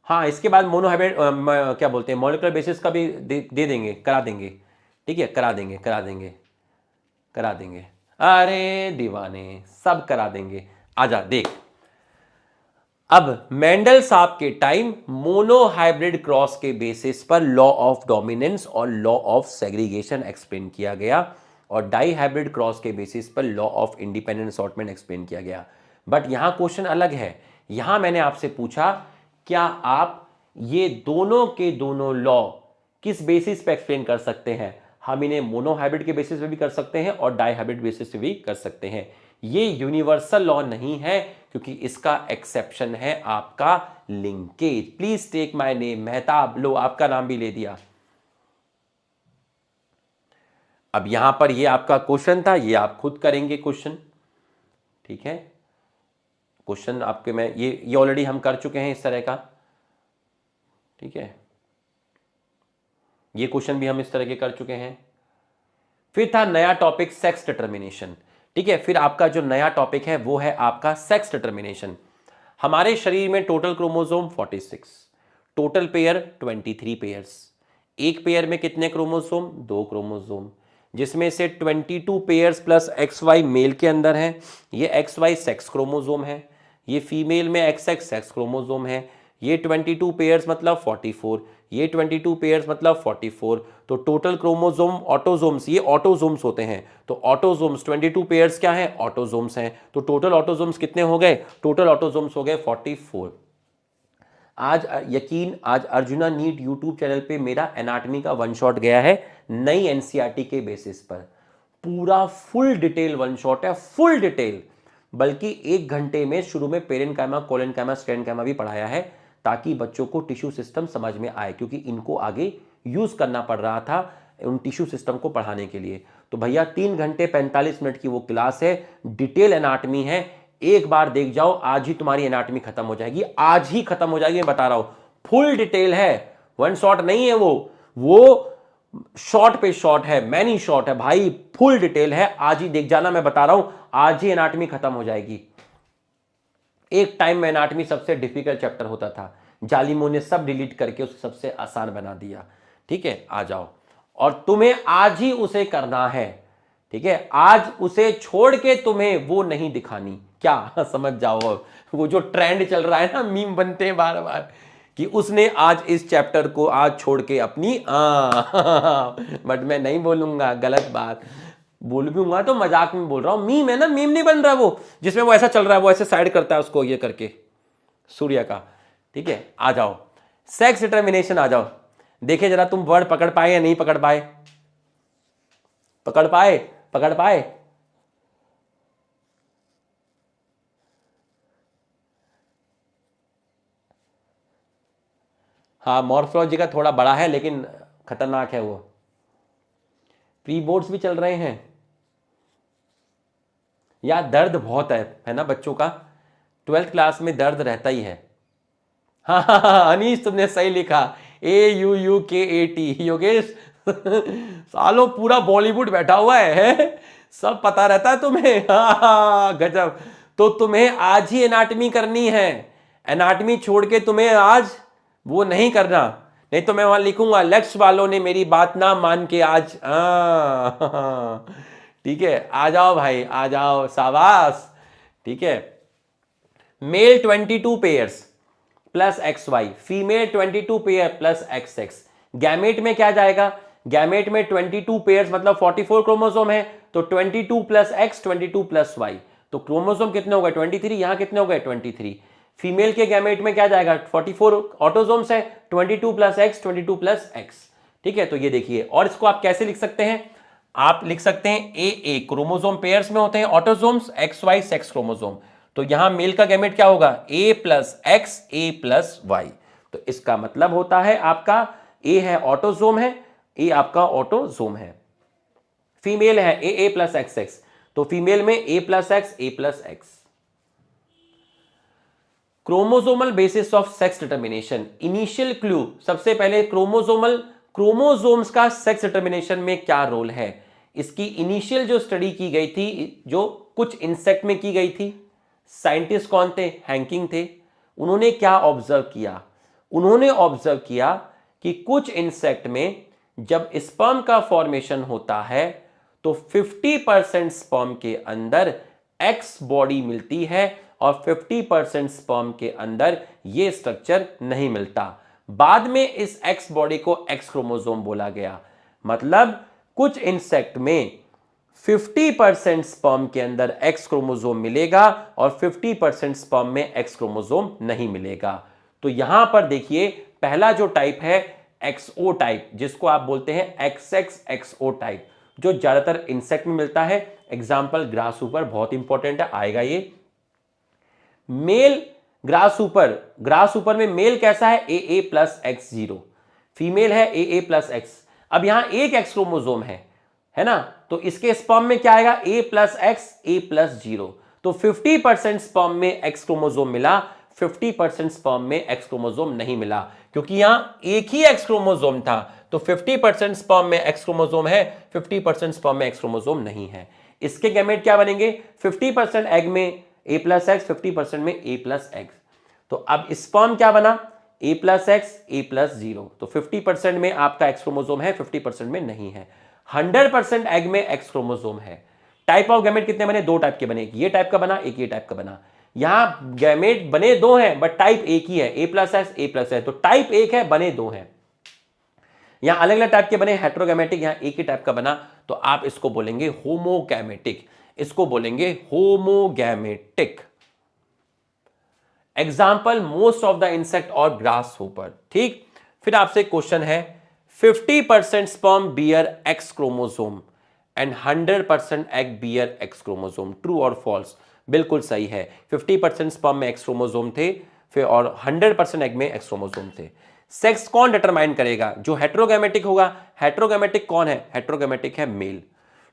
हाँ इसके बाद मोनोहाइब्रिड क्या बोलते हैं मॉलिक्यूलर बेसिस का भी दे देंगे, करा देंगे। ठीक है, करा देंगे। अरे दीवाने, सब करा देंगे। आजा देख, अब मेंडल साहब के टाइम मोनोहाइब्रिड क्रॉस के बेसिस पर लॉ ऑफ डोमिनेंस और लॉ ऑफ सेग्रीगेशन एक्सप्लेन किया गया और डाईहाइब्रिड क्रॉस के बेसिस पर law of independent assortment explain किया गया। बट यहां क्वेश्चन अलग है। यहां मैंने आपसे पूछा क्या आप ये दोनों के दोनों लॉ किस बेसिस पे एक्सप्लेन कर सकते हैं? हम इन्हें मोनोहाइब्रिड के बेसिस पे भी कर सकते हैं और डाईहाइब्रिड बेसिस पे भी कर सकते हैं। ये यूनिवर्सल लॉ नहीं है क्योंकि इसका एक्सेप्शन है आपका linkage. Please take my name Mehtab. लो आपका नाम भी ले दिया। अब यहां पर ये आपका क्वेश्चन था, ये आप खुद करेंगे क्वेश्चन। ठीक है, क्वेश्चन आपके मैं ये ऑलरेडी हम कर चुके हैं इस तरह का। ठीक है, ये क्वेश्चन भी हम इस तरह के कर चुके हैं। फिर था नया टॉपिक सेक्स डिटर्मिनेशन। ठीक है, फिर आपका जो नया टॉपिक है वो है आपका सेक्स डिटर्मिनेशन। हमारे शरीर में total chromosome 46, total pair 23 pairs. एक पेयर में कितने क्रोमोसोम? 2 क्रोमोसोम, जिसमें से 22 पेयर्स प्लस XY मेल के अंदर है। ये XY सेक्स क्रोमोसोम है, ये फीमेल में XX सेक्स क्रोमोसोम है। ये 22 पेयर्स मतलब 44, ये 22 पेयर्स मतलब 44। तो टोटल क्रोमोसोम ऑटोसोम्स, ये ऑटोसोम्स होते हैं। तो ऑटोसोम्स 22 पेयर्स क्या है? ऑटोसोम्स हैं। तो टोटल ऑटोसोम्स कितने हो गए? टोटल ऑटोसोम्स हो गए 44। आज यकीन, आज अर्जुना नीट यूट्यूब चैनल पे मेरा एनाटॉमी का वन शॉट गया है नई एनसीईआरटी के बेसिस पर। पूरा फुल डिटेल वन शॉट है, फुल डिटेल। बल्कि 1 घंटे में शुरू में पेरेन्काइमा, कोलेनकाइमा, स्टेरेन्काइमा भी पढ़ाया है ताकि बच्चों को टिश्यू सिस्टम समझ में आए, क्योंकि इनको आगे यूज करना पड़ रहा था उन टिश्यू सिस्टम को पढ़ाने के लिए। तो भैया 3 घंटे 45 मिनट की वो क्लास है, डिटेल एनाटॉमी है। एक बार देख जाओ, आज ही तुम्हारी एनाटॉमी खत्म हो जाएगी, आज ही खत्म हो जाएगी, मैं बता रहा हूं। फुल डिटेल है, वन शॉट नहीं है वो शॉर्ट पे शॉर्ट है, मैनी शॉर्ट है भाई, फुल डिटेल है। आज ही देख जाना, मैं बता रहा हूं, आज ही एनाटॉमी खत्म हो जाएगी। एक टाइम में एनाटॉमी सबसे डिफिकल्ट चैप्टर होता था, जालिमो ने सब डिलीट करके उसे सबसे आसान बना दिया। ठीक है, आ जाओ, और तुम्हें आज ही उसे करना है। ठीक है, आज उसे छोड़ के तुम्हें वो नहीं दिखानी। क्या समझ जाओ, वो जो ट्रेंड चल रहा है ना, मीम बनते हैं बार बार कि उसने आज इस चैप्टर को आज छोड़ के अपनी बट मैं नहीं बोलूंगा, गलत बात। बोल भी हूँ तो मजाक में बोल रहा हूँ, मीम है ना, मीम नहीं बन रहा वो जिसमें वो ऐसा चल रहा है, वो ऐसे साइड करता है उसको ये करके सूर्य का। ठीक है, आ जाओ सेक्स डिटर्मिनेशन, आ जाओ देखे जरा तुम वर्ड पकड़ पाए या नहीं पकड़ पाए, पकड़ पाए, पकड़ पाए? हाँ, मॉर्फोलॉजी का थोड़ा बड़ा है लेकिन खतरनाक है वो। प्री बोर्ड्स भी चल रहे हैं यार, दर्द बहुत है ना बच्चों का, 12th क्लास में दर्द रहता ही है। हाँ हाँ हाँ, अनीश तुमने सही लिखा, AUUKAT योगेश। सालों पूरा बॉलीवुड बैठा हुआ है, सब पता रहता है तुम्हें। हाँ गजब। तो तुम्हें आज ही एनाटमी करनी है, एनाटमी छोड़ के तुम्हें आज वो नहीं करना, नहीं तो मैं वहां लिखूंगा लक्ष्य वालों ने मेरी बात ना मान के आज। हाँ ठीक है, आ जाओ भाई आ जाओ, शाबाश। ठीक है, male 22 pairs plus X Y, female 22 pair plus X X. Gamete में क्या जाएगा, गैमेट में 22 पेयर्स मतलब 44 क्रोमोसोम है, तो 22 प्लस एक्स 22 प्लस वाई, तो क्रोमोसोम कितने हो गए 23, यहां कितने हो गए 23। फीमेल के गैमेट में क्या जाएगा, 44 ऑटोसोम्स है, 22 प्लस एक्स 22 प्लस एक्स। ठीक है, तो ये देखिए, और इसको आप कैसे लिख सकते हैं, आप लिख सकते हैं ए क्रोमोसोम पेयर्स में होते हैं autosomes, X Y sex chromosome, तो यहां मेल का गैमेट क्या होगा, A plus X A plus Y. तो इसका मतलब होता है आपका ए है ऑटोसोम है, ए आपका ऑटोसोम है। फीमेल है ए प्लस एक्स एक्स, तो फीमेल में A plus X A plus X. Chromosomal basis of sex determination, initial clue, सबसे पहले क्रोमोसोम्स का सेक्स डिटर्मिनेशन में क्या रोल है, इसकी इनिशियल जो स्टडी की गई थी, जो कुछ इंसेक्ट में की गई थी, साइंटिस्ट कौन थे, हैंकिंग थे। उन्होंने क्या ऑब्जर्व किया, उन्होंने ऑब्जर्व किया कि कुछ इंसेक्ट में जब स्पर्म का फॉर्मेशन होता है तो 50% स्पर्म के अंदर एक्स बॉडी मिलती है और 50% स्पर्म के अंदर यह स्ट्रक्चर नहीं मिलता। बाद में इस एक्स बॉडी को एक्स क्रोमोसोम बोला गया। मतलब कुछ इंसेक्ट में 50% स्पर्म के अंदर एक्स क्रोमोसोम मिलेगा और 50% स्पर्म में एक्स क्रोमोसोम नहीं मिलेगा। तो यहां पर देखिए, पहला जो टाइप है एक्सओ टाइप, जिसको आप बोलते हैं एक्सएक्स एक्सओ टाइप, जो ज्यादातर इंसेक्ट में मिलता है। एग्जाम्पल ग्रासहॉपर, बहुत इंपॉर्टेंट है, आएगा ये। मेल ग्रासहॉपर में मेल कैसा है, A plus x zero, female है ए प्लस एक्स। अब यहां एक एक्स क्रोमोसोम है ना, तो इसके स्पर्म में क्या आएगा, ए plus X A plus zero. तो 50% स्पर्म में एक्स क्रोमोसोम मिला, 50% स्पर्म में एक्स क्रोमोसोम नहीं मिला, क्योंकि यहां एक ही एक्स क्रोमोसोम था। तो 50% स्पर्म में एक्स क्रोमोसोम है, 50% स्पर्म में एक्स क्रोमोसोम नहीं है। इसके गैमेट क्या बनेंगे, 50% एग में ए प्लस एक्स, 50% में ए प्लस एक्स। तो अब स्पर्म क्या बना, ए plus X A plus zero, तो 50% में आपका एक्स क्रोमोसोम है, 50% में नहीं है। 100% एग में एक्स क्रोमोसोम है। टाइप ऑफ गैमेट कितने बने, दो टाइप के बने, एक ये टाइप का बना, एक ये टाइप का बना। यहां गैमेट बने दो हैं बट टाइप एक ही है, A plus X A plus है, तो टाइप एक है, बने दो हैं। यहां अलग अलग टाइप के बने, हेट्रोगैमेटिक, यहां एक ही टाइप का बना, तो आप इसको बोलेंगे होमोगैमेटिक, इसको बोलेंगे homogametic. Example most of the insect और ग्रासहॉपर। ठीक, फिर आपसे क्वेश्चन है, 50% sperm bear X chromosome and 100% egg bear X chromosome, true और फॉल्स? बिल्कुल सही है, 50% स्पर्म में एक्स क्रोमोसोम थे, फिर और 100% एग में एक्स क्रोमोसोम थे। सेक्स कौन डिटरमाइन करेगा, जो हेट्रोगैमेटिक होगा। हेट्रोगैमेटिक कौन है, हेट्रोगैमेटिक है male.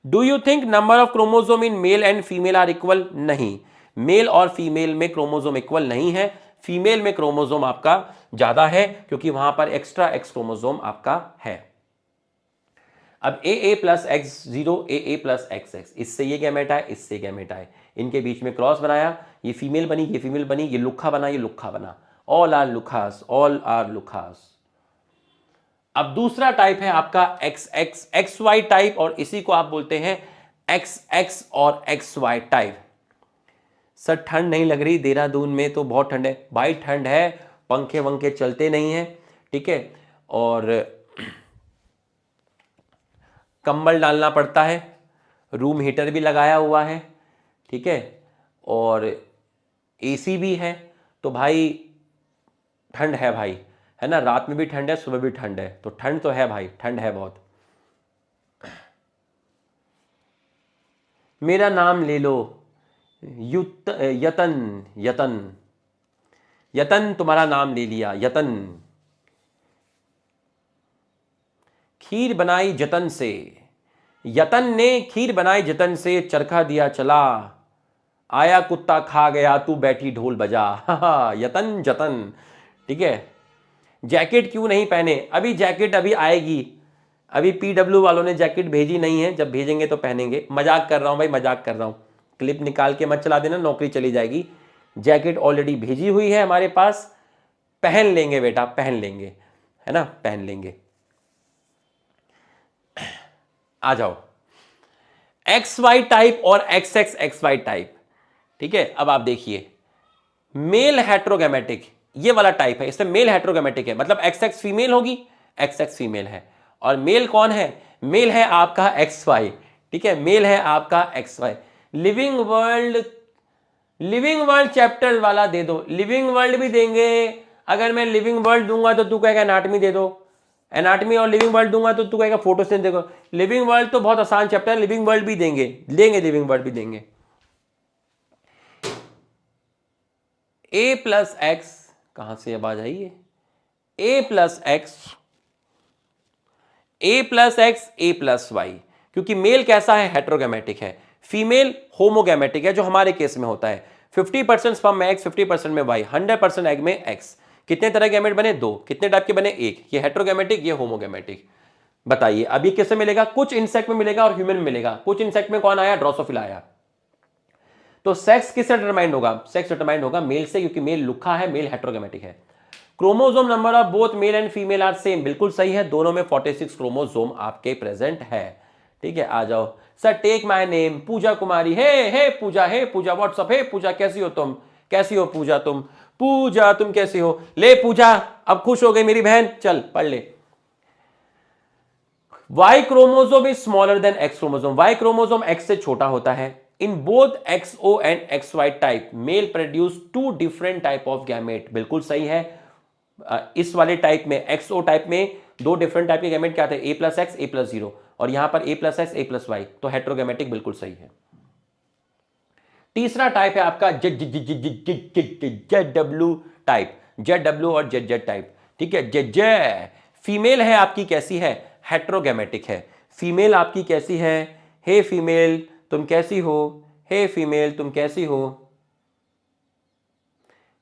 Do you think number of chromosome in male and female are equal? नहीं, मेल और फीमेल में क्रोमोसोम इक्वल नहीं है, फीमेल में क्रोमोसोम आपका ज्यादा है, क्योंकि वहां पर एक्स्ट्रा एक्स क्रोमोसोम आपका है। अब ए प्लस एक्स जीरो, ए प्लस एक्स एक्स, इससे ये गैमेट आए, इससे गैमेट आए, इनके बीच में क्रॉस बनाया, ये फीमेल बनी, ये फीमेल बनी, ये लुक्खा बना, ये लुक्खा बना, ऑल आर लुखास, ऑल आर लुखास। अब दूसरा टाइप है आपका X X X Y type, और इसी को आप बोलते हैं एक्स एक्स और एक्स वाई टाइप। सर ठंड नहीं लग रही, देहरादून में तो बहुत ठंड है भाई, ठंड है, पंखे वंखे चलते नहीं है, ठीक है, और कंबल डालना पड़ता है, रूम हीटर भी लगाया हुआ है, ठीक है, और एसी भी है। तो भाई ठंड है भाई, है ना, रात में भी ठंड है, सुबह भी ठंड है, तो ठंड तो है भाई, ठंड है बहुत। मेरा नाम ले लो, यतन, यतन, यतन तुम्हारा नाम ले लिया, यतन। खीर बनाई जतन से, यतन ने खीर बनाई जतन से, चरखा दिया चला, आया कुत्ता खा गया, तू बैठी ढोल बजा। यतन जतन, ठीक है। जैकेट क्यों नहीं पहने? अभी जैकेट अभी आएगी, अभी पीडब्ल्यू वालों ने जैकेट भेजी नहीं है, जब भेजेंगे तो पहनेंगे। मजाक कर रहा हूं भाई, मजाक कर रहा हूं, क्लिप निकाल के मत चला देना, नौकरी चली जाएगी। जैकेट ऑलरेडी भेजी हुई है हमारे पास, पहन लेंगे बेटा, पहन लेंगे, है ना, पहन लेंगे। आ जाओ, एक्स वाई टाइप और X X X Y type, ठीक है। अब आप देखिए, मेल हेट्रोगैमेटिक ये वाला टाइप है, इसमें मेल हेट्रोगैमेटिक है, मतलब एक्स एक्स फीमेल होगी, एक्स एक्स फीमेल है, और मेल कौन है? मेल है आपका एक्स वाई, ठीक है, मेल है आपका X Y. Living world, living world chapter वाला दे दो, लिविंग वर्ल्ड भी देंगे। अगर मैं लिविंग वर्ल्ड दूंगा तो तू कहेगा एनाटमी दे दो, एनाटमी और लिविंग वर्ल्ड दूंगा तो तू कहेगा फोटोसिंथेसिस देखो। लिविंग वर्ल्ड तो बहुत आसान चैप्टर है, लिविंग वर्ल्ड भी देंगे, देंगे, लिविंग वर्ल्ड भी देंगे। ए प्लस एक्स, कहां से अब आ जाइए, ए plus X, A plus X, A plus Y, क्योंकि मेल कैसा है? हेट्रोगैमेटिक है, फीमेल होमोगैमेटिक है, जो हमारे केस में होता है। 50% स्पर्म में एक्स, 50% में वाई, 100% एग में एक्स। कितने तरह के गैमेट बने? दो। कितने टाइप के बने? एक। ये हेट्रोगैमेटिक, ये होमोगैमेटिक। बताइए अब ये किससे मिलेगा? कुछ इंसेक्ट में मिलेगा और ह्यूमन में मिलेगा। कुछ इंसेक्ट में कौन आया? ड्रोसोफिला आया। तो सेक्स किससे डिटरमाइंड होगा? सेक्स डिटरमाइंड होगा मेल से, क्योंकि मेल लुक्खा है, मेल हेट्रोगैमेटिक है। Chromosome number of both male and female are same, बिल्कुल सही है, दोनों में 46 क्रोमोसोम आपके प्रेजेंट है, ठीक है। आ जाओ sir, take my name Pooja Kumari. Hey Pooja, hey Pooja, what's up, hey Pooja, कैसी हो तुम? कैसी हो पूजा तुम? पूजा तुम कैसी हो? ले पूजा, अब खुश हो गई मेरी बहन, चल पढ़ ले। Y chromosome is smaller than X chromosome, Y chromosome X से छोटा होता है। In both XO and XY type male produce two different type of gamete, बिल्कुल सही है। इस वाले टाइप में, XO टाइप में, दो डिफरेंट टाइप के गैमेट क्या थे? ए plus X, A plus zero, और यहां पर ए plus X, A plus Y, तो हेट्रोगैमेटिक बिल्कुल सही है। तीसरा टाइप है आपका ZW टाइप, ZW और ZZ टाइप, ठीक है। ZZ फीमेल है आपकी, कैसी है? हेट्रोगैमेटिक है। फीमेल आपकी कैसी है? हे फीमेल तुम कैसी हो? हे फीमेल तुम कैसी हो?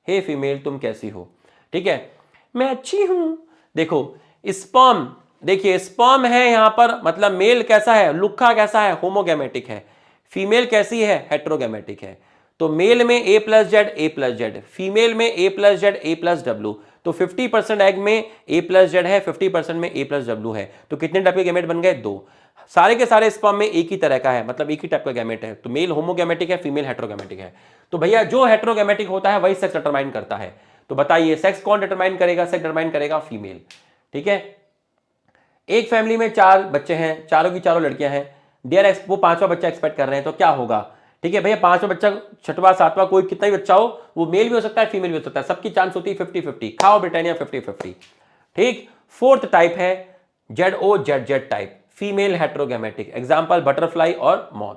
हे फीमेल तुम कैसी हो? ठीक है, मैं अच्छी हूं। देखो स्पर्म, देखिए स्पर्म है यहां पर, मतलब मेल कैसा है? लुक्खा कैसा है? होमोगैमेटिक है। फीमेल कैसी है? हेट्रोगैमेटिक है। तो मेल में A plus Z, A plus Z, female में A plus Z, A plus W. तो 50% एग में ए प्लस जेड है, 50% में ए प्लस डब्ल्यू है, तो कितने टाइप के गैमेट बन गए? दो। सारे के सारे स्पर्म में एक ही तरह का है, मतलब एक ही टाइप का गैमेट है, तो मेल होमोगैमेटिक है, फीमेल हेट्रोगैमेटिक है। तो भैया जो हेट्रोगैमेटिक होता है वही सेक्स डिटरमाइन करता है। तो बताइए सेक्स कौन डिटरमाइन करेगा? सेक्स डिटरमाइन करेगा फीमेल, ठीक है। एक फैमिली में 4 बच्चे हैं, चारों की चारों लड़कियां हैं, डियर एक्स, वो 5वां बच्चा एक्सपेक्ट कर रहे हैं, तो क्या होगा? ठीक है भैया, 5वां बच्चा, 6वां, 7वां, कोई कितना भी बच्चा हो, वो मेल भी हो सकता है, फीमेल भी हो सकता है, सबकी चांस होती है 50-50। खाओ ब्रिटानिया 50-50, ठीक। फोर्थ टाइप है ZO ZZ type, female heterogametic, example butterfly और moth.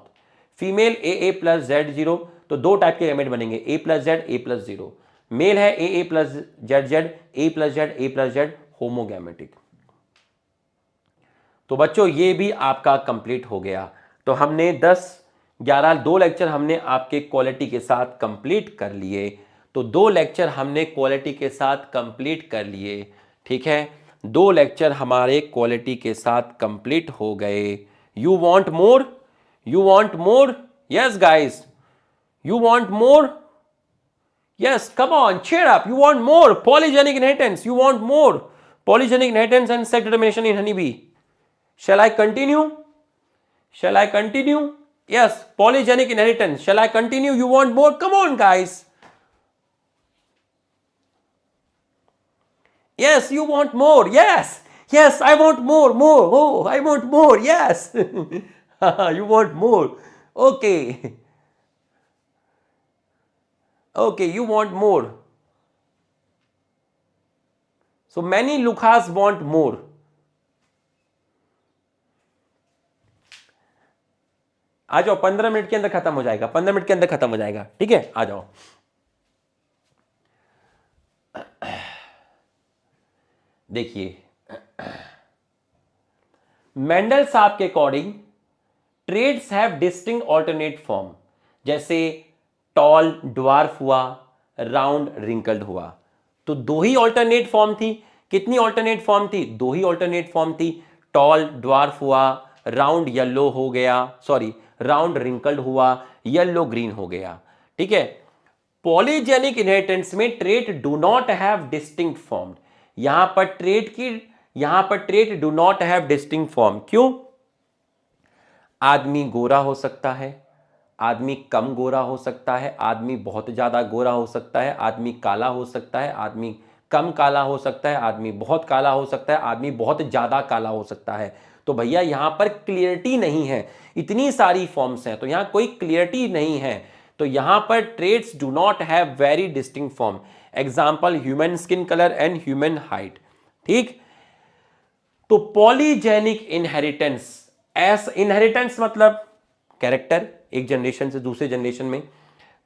Female AA plus Z0, तो दो टाइप के गैमेट बनेंगे, A plus Z, A plus zero. Male है AA plus ZZ, A plus Z, A plus Z, homogametic. तो बच्चों ये भी आपका कंप्लीट हो गया। तो हमने 10-11 दो लेक्चर हमने आपके क्वालिटी के साथ कंप्लीट कर लिए। तो 2 लेक्चर हमने क्वालिटी के साथ कंप्लीट कर लिए, ठीक है। 2 लेक्चर हमारे क्वालिटी के साथ कंप्लीट हो गए। You want more? You want more? Yes guys, you want more? Yes, come on, cheer up. You want more polygenic inheritance. You want more polygenic inheritance and sex determination in honeybee. Shall I continue? Shall I continue? Yes, polygenic inheritance. Shall I continue? You want more? Come on, guys. Yes, you want more. Yes, yes, I want more, more. Oh, I want more. Yes. You want more. Okay. Okay, you want more. So many Lukas want more. आ जाओ, 15 minute के अंदर खत्म हो जाएगा, 15 minute के अंदर खत्म हो जाएगा, ठीक है, आ जाओ। देखिए, मेंडल साहब के according traits have distinct alternate form, जैसे टॉल ड्वार्फ हुआ, राउंड रिंकल्ड हुआ, तो दो ही ऑल्टरनेट फॉर्म थी। कितनी ऑल्टरनेट फॉर्म थी? दो ही ऑल्टरनेट फॉर्म थी। टॉल ड्वार्फ हुआ, राउंड येलो हो गया, सॉरी राउंड रिंकल्ड हुआ, येलो ग्रीन हो गया, ठीक है। पॉलीजेनिक इनहेरिटेंस में trait do not have distinct form, यहां पर trait do not have distinct form. क्यों? आदमी गोरा हो सकता है, आदमी कम गोरा हो सकता है, आदमी बहुत ज्यादा गोरा हो सकता है, आदमी काला हो सकता है, आदमी कम काला हो सकता है, आदमी बहुत काला हो सकता है, आदमी बहुत ज्यादा काला हो सकता है। तो भैया यहां पर क्लियरिटी नहीं है, इतनी सारी फॉर्म्स हैं तो यहां कोई क्लियरिटी नहीं है, तो यहां पर traits do not have very distinct form. Example human skin colour and human height, ठीक। तो पॉलीजेनिक इनहेरिटेंस, इनहेरिटेंस मतलब कैरेक्टर एक जनरेशन से दूसरे जनरेशन में,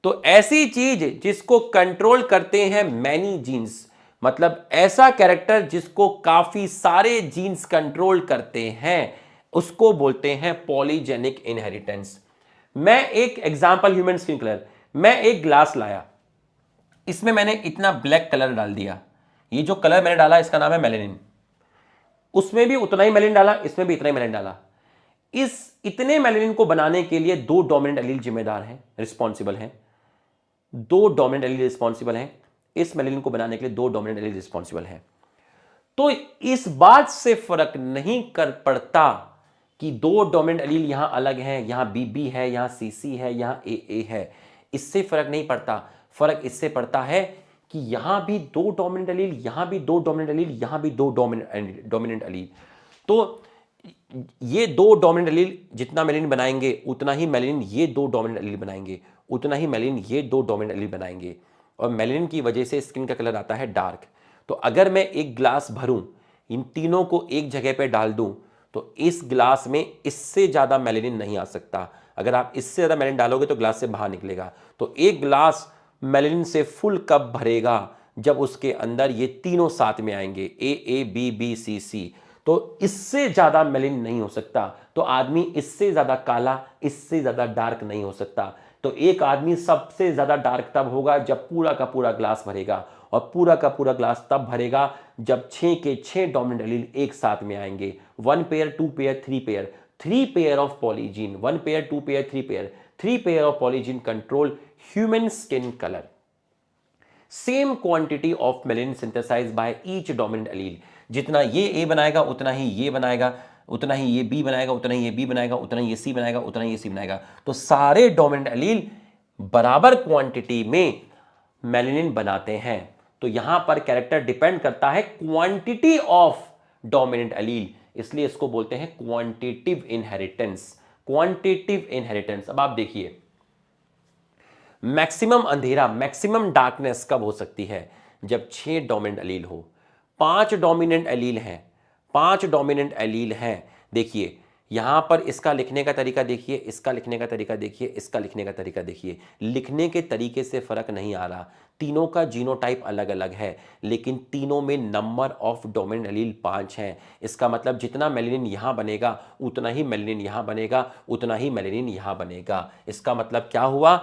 तो ऐसी चीज जिसको कंट्रोल करते हैं मैनी जीन्स, मतलब ऐसा कैरेक्टर जिसको काफी सारे जीन्स कंट्रोल करते हैं, उसको बोलते हैं पॉलीजेनिक इनहेरिटेंस। मैं एक एग्जांपल, ह्यूमन स्किन कलर, मैं एक ग्लास लाया, इसमें मैंने इतना ब्लैक कलर डाल दिया, ये जो कलर मैंने डाला इसका नाम है मेलेनिन, उसमें भी उतना ही मेलेनिन डाला, इसमें भी इतना ही मेलेनिन डाला। इस इतने मेलेनिन को बनाने के लिए दो डोमिनेंट एलील जिम्मेदार हैं, रिस्पॉन्सिबल हैं, दो डोमिनेंट एलील रिस्पॉन्सिबल हैं, इस मेलेनिन को बनाने के लिए दो डोमिनेंट एलील रिस्पॉन्सिबल हैं। तो इस बात से फर्क नहीं कर पड़ता कि दो डोमिनेंट एलील यहां अलग हैं, यहां बीबी है, यहां सीसी है, यहां ए है, इससे फर्क नहीं पड़ता। फर्क इससे पड़ता है कि यहां भी दो डोमिनेंट एलील, यहां भी दो डोमिनेंट एलील, यहां भी दो डोमिनेंट एलील। तो ये दो डोमिनेंट एलील जितना मेलेनिन बनाएंगे उतना ही मेलेनिन ये दो डोमिनेंट एलील बनाएंगे, उतना ही मेलेनिन ये दो डोमिनेंट एलील बनाएंगे, और मेलेनिन की वजह से स्किन का कलर आता है डार्क। तो अगर मैं एक ग्लास भरूं, इन तीनों को एक जगह पे डाल दूं, तो इस ग्लास में इससे ज्यादा मेलेनिन नहीं आ सकता। अगर आप इससे ज्यादा मेलेनिन डालोगे तो ग्लास से बाहर निकलेगा। तो एक ग्लास मेलेनिन से फुल कप भरेगा जब उसके अंदर ये तीनों साथ में आएंगे, ए बी बी सी सी, तो इससे ज्यादा मेलेनिन नहीं हो सकता। तो आदमी इससे ज्यादा काला, इससे ज्यादा डार्क नहीं हो सकता। तो एक आदमी सबसे ज्यादा डार्क तब होगा जब पूरा का पूरा ग्लास भरेगा, और पूरा का पूरा ग्लास तब भरेगा जब 6 के 6 डोमिनेंट एलील एक साथ में आएंगे, 1 pair 2 pair 3 pair, 3 pair of polygene, 1 pair 2 pair 3 pair, 3 pair of polygene control human skin colour. Same quantity of melanin synthesised by each dominant allele, जितना ये ए बनाएगा उतना ही ये बनाएगा, उतना ही ये बी बनाएगा, उतना ही ये बी बनाएगा, उतना ही ये सी बनाएगा, उतना ही ये सी बनाएगा। तो सारे डोमिनेंट एलील बराबर क्वांटिटी में मेलेनिन बनाते हैं। तो यहां पर कैरेक्टर डिपेंड करता है क्वांटिटी ऑफ डोमिनेंट एलील, इसलिए इसको बोलते हैं क्वांटिटिव इनहेरिटेंस। Quantitative inheritance. अब आप देखिए, मैक्सिमम अंधेरा, मैक्सिमम डार्कनेस कब हो सकती है? जब 6 डोमिनेंट एलील हो, 5 डोमिनेंट एलील हैं, 5 डोमिनेंट एलील हैं। देखिए यहां पर इसका लिखने का तरीका देखिए, इसका लिखने का तरीका देखिए, इसका लिखने का तरीका देखिए, लिखने के तरीके से फर्क नहीं आ रहा, तीनों का जीनोटाइप अलग अलग है, लेकिन तीनों में नंबर ऑफ डोमिनेंट एलील 5 हैं। इसका मतलब जितना मेलेनिन यहां बनेगा उतना ही मेलेनिन यहां बनेगा, उतना ही मेलेनिन यहां बनेगा। इसका मतलब क्या हुआ?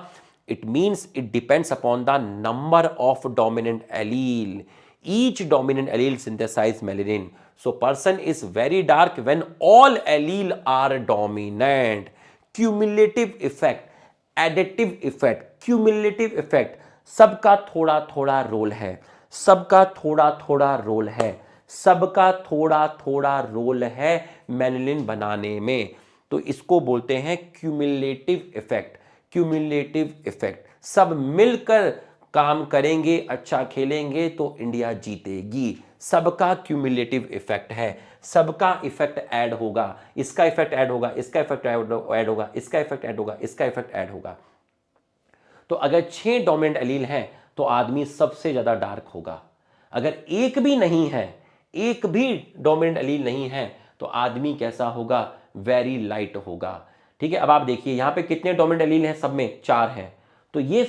It means it depends upon the number of dominant allele. Each dominant allele synthesize melanin. So person is very dark when all allele are dominant. Cumulative effect, additive effect, cumulative effect, सबका थोड़ा थोड़ा role है, सबका थोड़ा थोड़ा role है, सबका थोड़ा थोड़ा रोल है मेलेनिन बनाने में। तो इसको बोलते हैं क्यूमुलेटिव इफेक्ट। क्यूमुलेटिव इफेक्ट, सब मिलकर काम करेंगे, अच्छा खेलेंगे तो इंडिया जीतेगी। सबका क्यूमुलेटिव इफेक्ट है, सबका इफेक्ट ऐड होगा, इसका इफेक्ट ऐड होगा, इसका इफेक्ट ऐड होगा, इसका इफेक्ट ऐड होगा, इसका इफेक्ट ऐड होगा। तो अगर 6 डोमिनेंट एलील हैं तो आदमी सबसे ज्यादा डार्क होगा। अगर एक भी नहीं है, एक भी डोमिनेंट एलील नहीं है तो आदमी कैसा होगा? वेरी लाइट होगा। ठीक है, अब आप देखिए यहां पे कितने डोमिनेंट एलील हैं, सब में 4 हैं। तो ये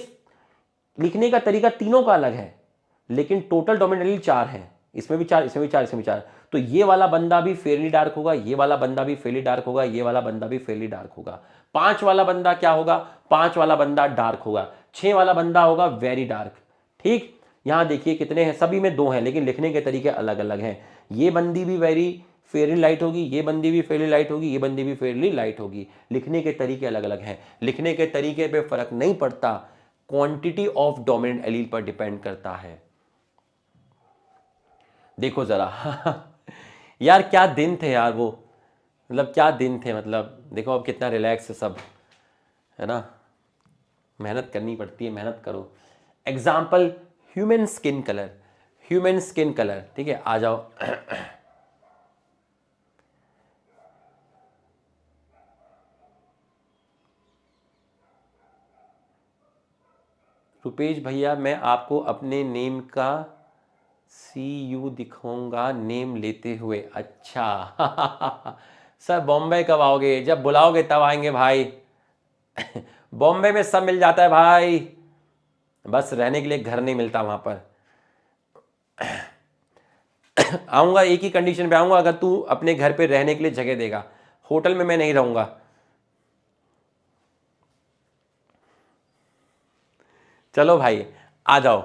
लिखने का तरीका तीनों का अलग है, लेकिन टोटल डोमिनेंट एलील 4 हैं। इसमें भी 4, इसमें भी 4, इसमें भी 4। तो ये वाला बंदा भी फेयरली डार्क होगा, ये वाला बंदा भी फेयरली डार्क होगा, ये वाला बंदा भी फेयरली डार्क होगा। 5 वाला बंदा क्या होगा? 5 वाला बंदा डार्क होगा। 6 वाला बंदा होगा वेरी डार्क। ठीक, यहां देखिए कितने हैं, सभी में 2 हैं, लेकिन लिखने के तरीके अलग अलग हैं। ये बंदी भी वेरी फेयरली लाइट होगी, ये बंदी भी फेयरली लाइट होगी, ये बंदी भी फेयरली लाइट होगी। लिखने के तरीके अलग अलग हैं। लिखने के तरीके पे फर्क नहीं पड़ता, क्वांटिटी ऑफ डोमिनेंट एलील पर डिपेंड करता है। देखो जरा यार क्या दिन थे यार वो, मतलब क्या दिन थे। मतलब देखो अब कितना रिलैक्स है सब, है ना। मेहनत करनी पड़ती है, मेहनत करो। Example human skin colour, human skin colour. ठीक है, आ जाओ रुपेश भैया, मैं आपको अपने नेम का CU दिखाऊंगा नेम लेते हुए। अच्छा सर बॉम्बे कब आओगे? जब बुलाओगे तब आएंगे भाई बॉम्बे में सब मिल जाता है भाई, बस रहने के लिए घर नहीं मिलता वहां पर आऊंगा, एक ही कंडीशन पे आऊंगा, अगर तू अपने घर पे रहने के लिए जगह देगा। होटल में मैं नहीं रहूंगा। चलो भाई आ जाओ।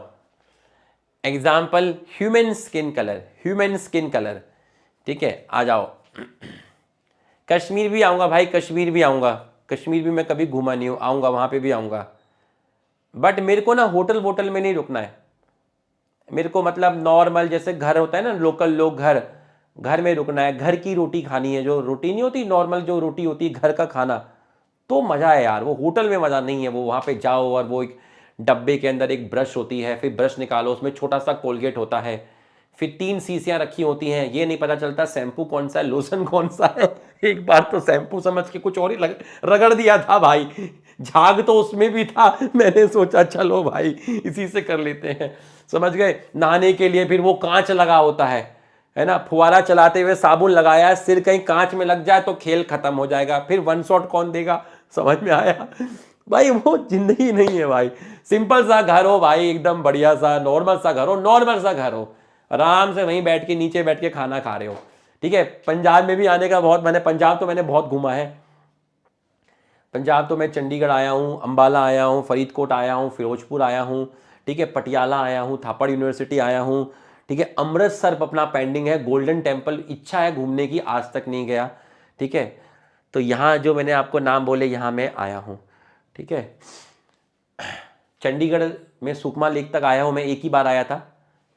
Example human skin colour, human skin colour. ठीक है, आ जाओ कश्मीर भी आऊंगा भाई, कश्मीर भी आऊंगा। कश्मीर भी मैं कभी घूमा नहीं हूं, आऊंगा, वहां पे भी आऊंगा। बट मेरे को ना होटल वोटल में नहीं रुकना है। मेरे को मतलब नॉर्मल जैसे घर होता है ना, लोकल लोग घर, घर में रुकना है। घर की रोटी खानी है, जो रोटी नहीं होती नॉर्मल, जो रोटी होती है घर का खाना, तो मज़ा है यार। वो होटल में मज़ा नहीं है। वो वहाँ पे जाओ और वो एक डब्बे के अंदर एक ब्रश होती है, फिर ब्रश निकालो, उसमें छोटा सा कोलगेट होता है, फिर 3 शीशियाँ रखी होती हैं, ये नहीं पता चलता शैम्पू कौन सा है, लोशन कौन सा है। एक बार तो शैम्पू समझ के कुछ और ही रगड़ दिया था भाई। झाग तो उसमें भी था, मैंने सोचा चलो भाई इसी से कर लेते हैं, समझ गए। नहाने के लिए फिर वो कांच लगा होता है ना, फुवारा चलाते हुए साबुन लगाया है, सिर कहीं कांच में लग जाए तो खेल खत्म हो जाएगा, फिर 1 शॉट कौन देगा, समझ में आया भाई। वो जिंदगी नहीं है भाई। सिंपल सा घर हो भाई, एकदम बढ़िया सा नॉर्मल सा घर हो, नॉर्मल सा घर हो, आराम से वहीं बैठ के नीचे बैठ के खाना खा रहे हो। ठीक है, पंजाब में भी आने का बहुत, मैंने पंजाब तो मैंने बहुत घूमा है। पंजाब तो मैं चंडीगढ़ आया हूँ, अंबाला आया हूँ, फरीदकोट आया हूँ, फिरोजपुर आया हूँ, ठीक है, पटियाला आया हूँ, थापड़ यूनिवर्सिटी आया हूँ, ठीक है, अमृतसर अपना पेंडिंग है, गोल्डन टेम्पल इच्छा है घूमने की, आज तक नहीं गया। ठीक है, तो यहाँ जो मैंने आपको नाम बोले यहाँ मैं आया हूँ। ठीक है, चंडीगढ़ में सुकमा लेक तक आया हूँ मैं, एक ही बार आया था।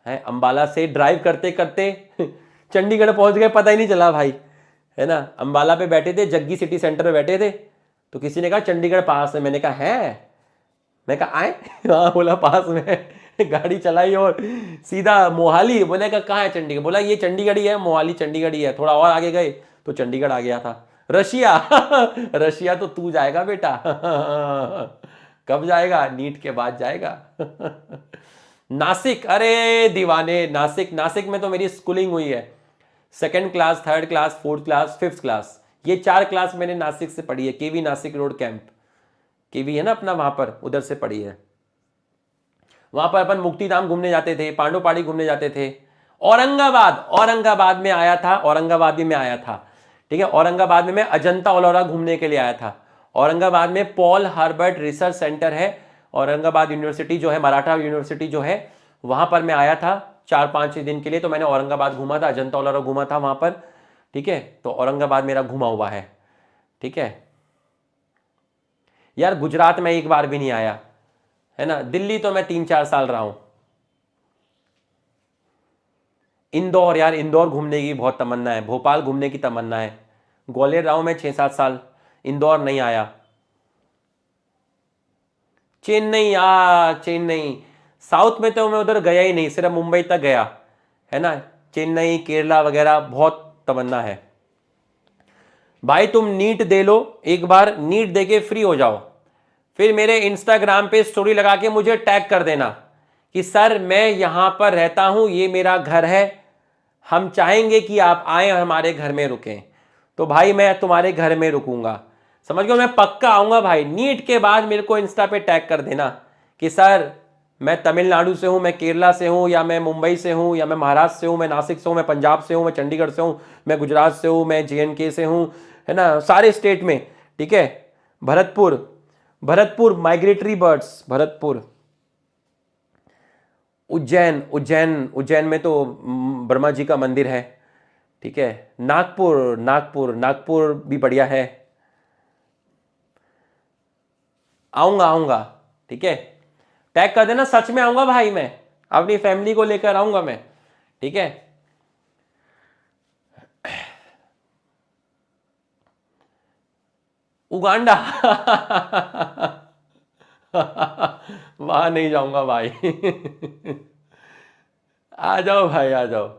है अंबाला से ड्राइव करते करते चंडीगढ़ पहुँच गए, पता ही नहीं चला भाई, है ना। अंबाला पे बैठे थे, जग्गी सिटी सेंटर में बैठे थे, तो किसी ने कहा चंडीगढ़ पास है, मैंने कहा है, मैं कहा आए हाँ, बोला पास में गाड़ी चलाई और सीधा मोहाली। बोले कहाँ है चंडीगढ़? बोला ये चंडीगढ़ ही है, मोहाली चंडीगढ़ ही है। थोड़ा और आगे गए तो चंडीगढ़ आ गया था। रशिया रशिया तो तू जाएगा बेटा कब जाएगा? नीट के बाद जाएगा नासिक, अरे दीवाने, नासिक, नासिक में तो मेरी स्कूलिंग हुई है। 2nd class, 3rd class, 4th class, 5th class, ये 4 क्लास मैंने नासिक से पढ़ी है। केवी नासिक रोड कैंप, केवी है ना अपना, वहां पर उधर से पढ़ी है। वहां पर अपन मुक्तिधाम घूमने जाते थे, पांडुपाड़ी घूमने जाते थे। औरंगाबाद, औरंगाबाद में आया था, औरंगाबाद भी मैं आया था। ठीक है, औरंगाबाद में मैं अजंता ओलोरा घूमने के लिए आया था। औरंगाबाद में पॉल हार्बर्ट रिसर्च सेंटर है, औरंगाबाद यूनिवर्सिटी जो है, मराठा यूनिवर्सिटी जो है, वहां पर मैं आया था 4-5 दिन के लिए। तो मैंने औरंगाबाद घूमा था, अजंता ओलोरा घूमा था वहां पर। ठीक है, तो औरंगाबाद मेरा घूमा हुआ है। ठीक है यार, गुजरात में एक बार भी नहीं आया, है ना। दिल्ली तो मैं 3-4 साल रहा हूं। इंदौर, यार इंदौर घूमने की बहुत तमन्ना है, भोपाल घूमने की तमन्ना है। ग्वालियर रहा हूं मैं 6-7 साल, इंदौर नहीं आया। चेन्नई, चेन्नई साउथ में तो मैं उधर गया ही नहीं, सिर्फ मुंबई तक गया है ना, चेन्नई केरला वगैरह बहुत तमन्ना है। भाई तुम नीट दे लो एक बार, नीट दे के फ्री हो जाओ, फिर मेरे इंस्टाग्राम पे स्टोरी लगा के मुझे टैग कर देना कि सर मैं यहां पर रहता हूं, ये मेरा घर है, हम चाहेंगे कि आप आए और हमारे घर में रुकें। तो भाई मैं तुम्हारे घर में रुकूंगा, समझ गए, मैं पक्का आऊंगा भाई। नीट के बाद मेरे को इंस्टा पे टैग कर देना कि सर मैं तमिलनाडु से हूं, मैं केरला से हूं, या मैं मुंबई से हूं, या मैं महाराष्ट्र से हूं, मैं नासिक से हूं, मैं पंजाब से हूं, मैं चंडीगढ़ से हूं, मैं गुजरात से हूं, मैं JNK से हूं, है ना, सारे स्टेट में, ठीक है। Bharatpur, Bharatpur migratory birds, Bharatpur. उज्जैन, उज्जैन में तो ब्रह्मा जी का मंदिर है, ठीक है। नागपुर, नागपुर भी बढ़िया है। आऊंगा, ठीक है, टैग कर देना, सच में आऊंगा भाई, मैं अपनी फैमिली को लेकर आऊंगा मैं, ठीक है। उगांडा वहां नहीं जाऊंगा भाई आ जाओ भाई, आ जाओ,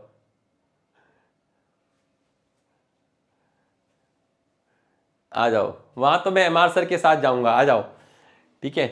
आ जाओ, वहां तो मैं MR सर के साथ जाऊंगा, आ जाओ, ठीक है।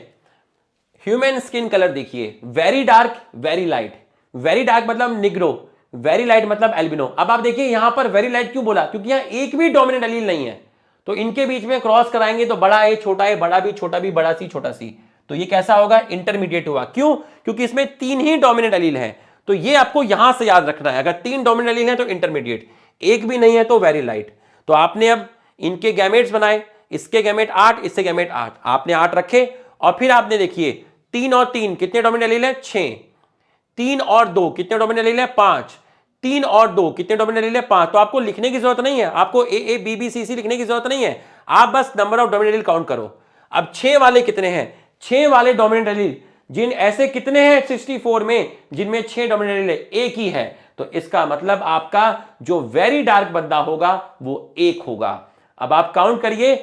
ह्यूमन स्किन कलर देखिए, very dark, very light. Very dark मतलब निग्रो, वेरी लाइट मतलब एल्बिनो। अब आप देखिए यहां पर वेरी लाइट क्यों बोला, क्योंकि यहां एक भी डोमिनेंट एलील नहीं है, तो इनके बीच में क्रॉस कराएंगे तो बड़ा ए छोटा ए, बड़ा बी छोटा बी, बड़ा सी छोटा सी, तो ये कैसा होगा, इंटरमीडिएट हुआ। क्यों, क्योंकि इसमें 3 ही डोमिनेंट एलील है, तो ये आपको यहां से याद रखना है, अगर 3 डोमिनेंट एलील है तो इंटरमीडिएट, एक भी नहीं है तो वेरी लाइट। तो आपने अब इनके गैमेट्स बनाए, इसके गैमेट 8, इससे गैमेट 8, आपने 8 रखे, और फिर आपने देखिए 3 और 3 कितने डोमिनेंट एलील है, 6, 3 और 2 कितने डोमिनेंट एलील है, 5, 3 और 2 कितने डोमिनेंट एलील है, 5। तो आपको लिखने की जरूरत नहीं है, आपको AABBCC लिखने की जरूरत नहीं है, आप बस number of dominant allele count करो। अब 6 वाले कितने हैं, 6 वाले डोमिनेंट एलील, जिन ऐसे कितने हैं 64 में जिनमें 6 डोमिनेंट एलील है, एक ही है, तो इसका मतलब आपका जो वेरी डार्क बंदा होगा वो 1 होगा। अब आप काउंट करिए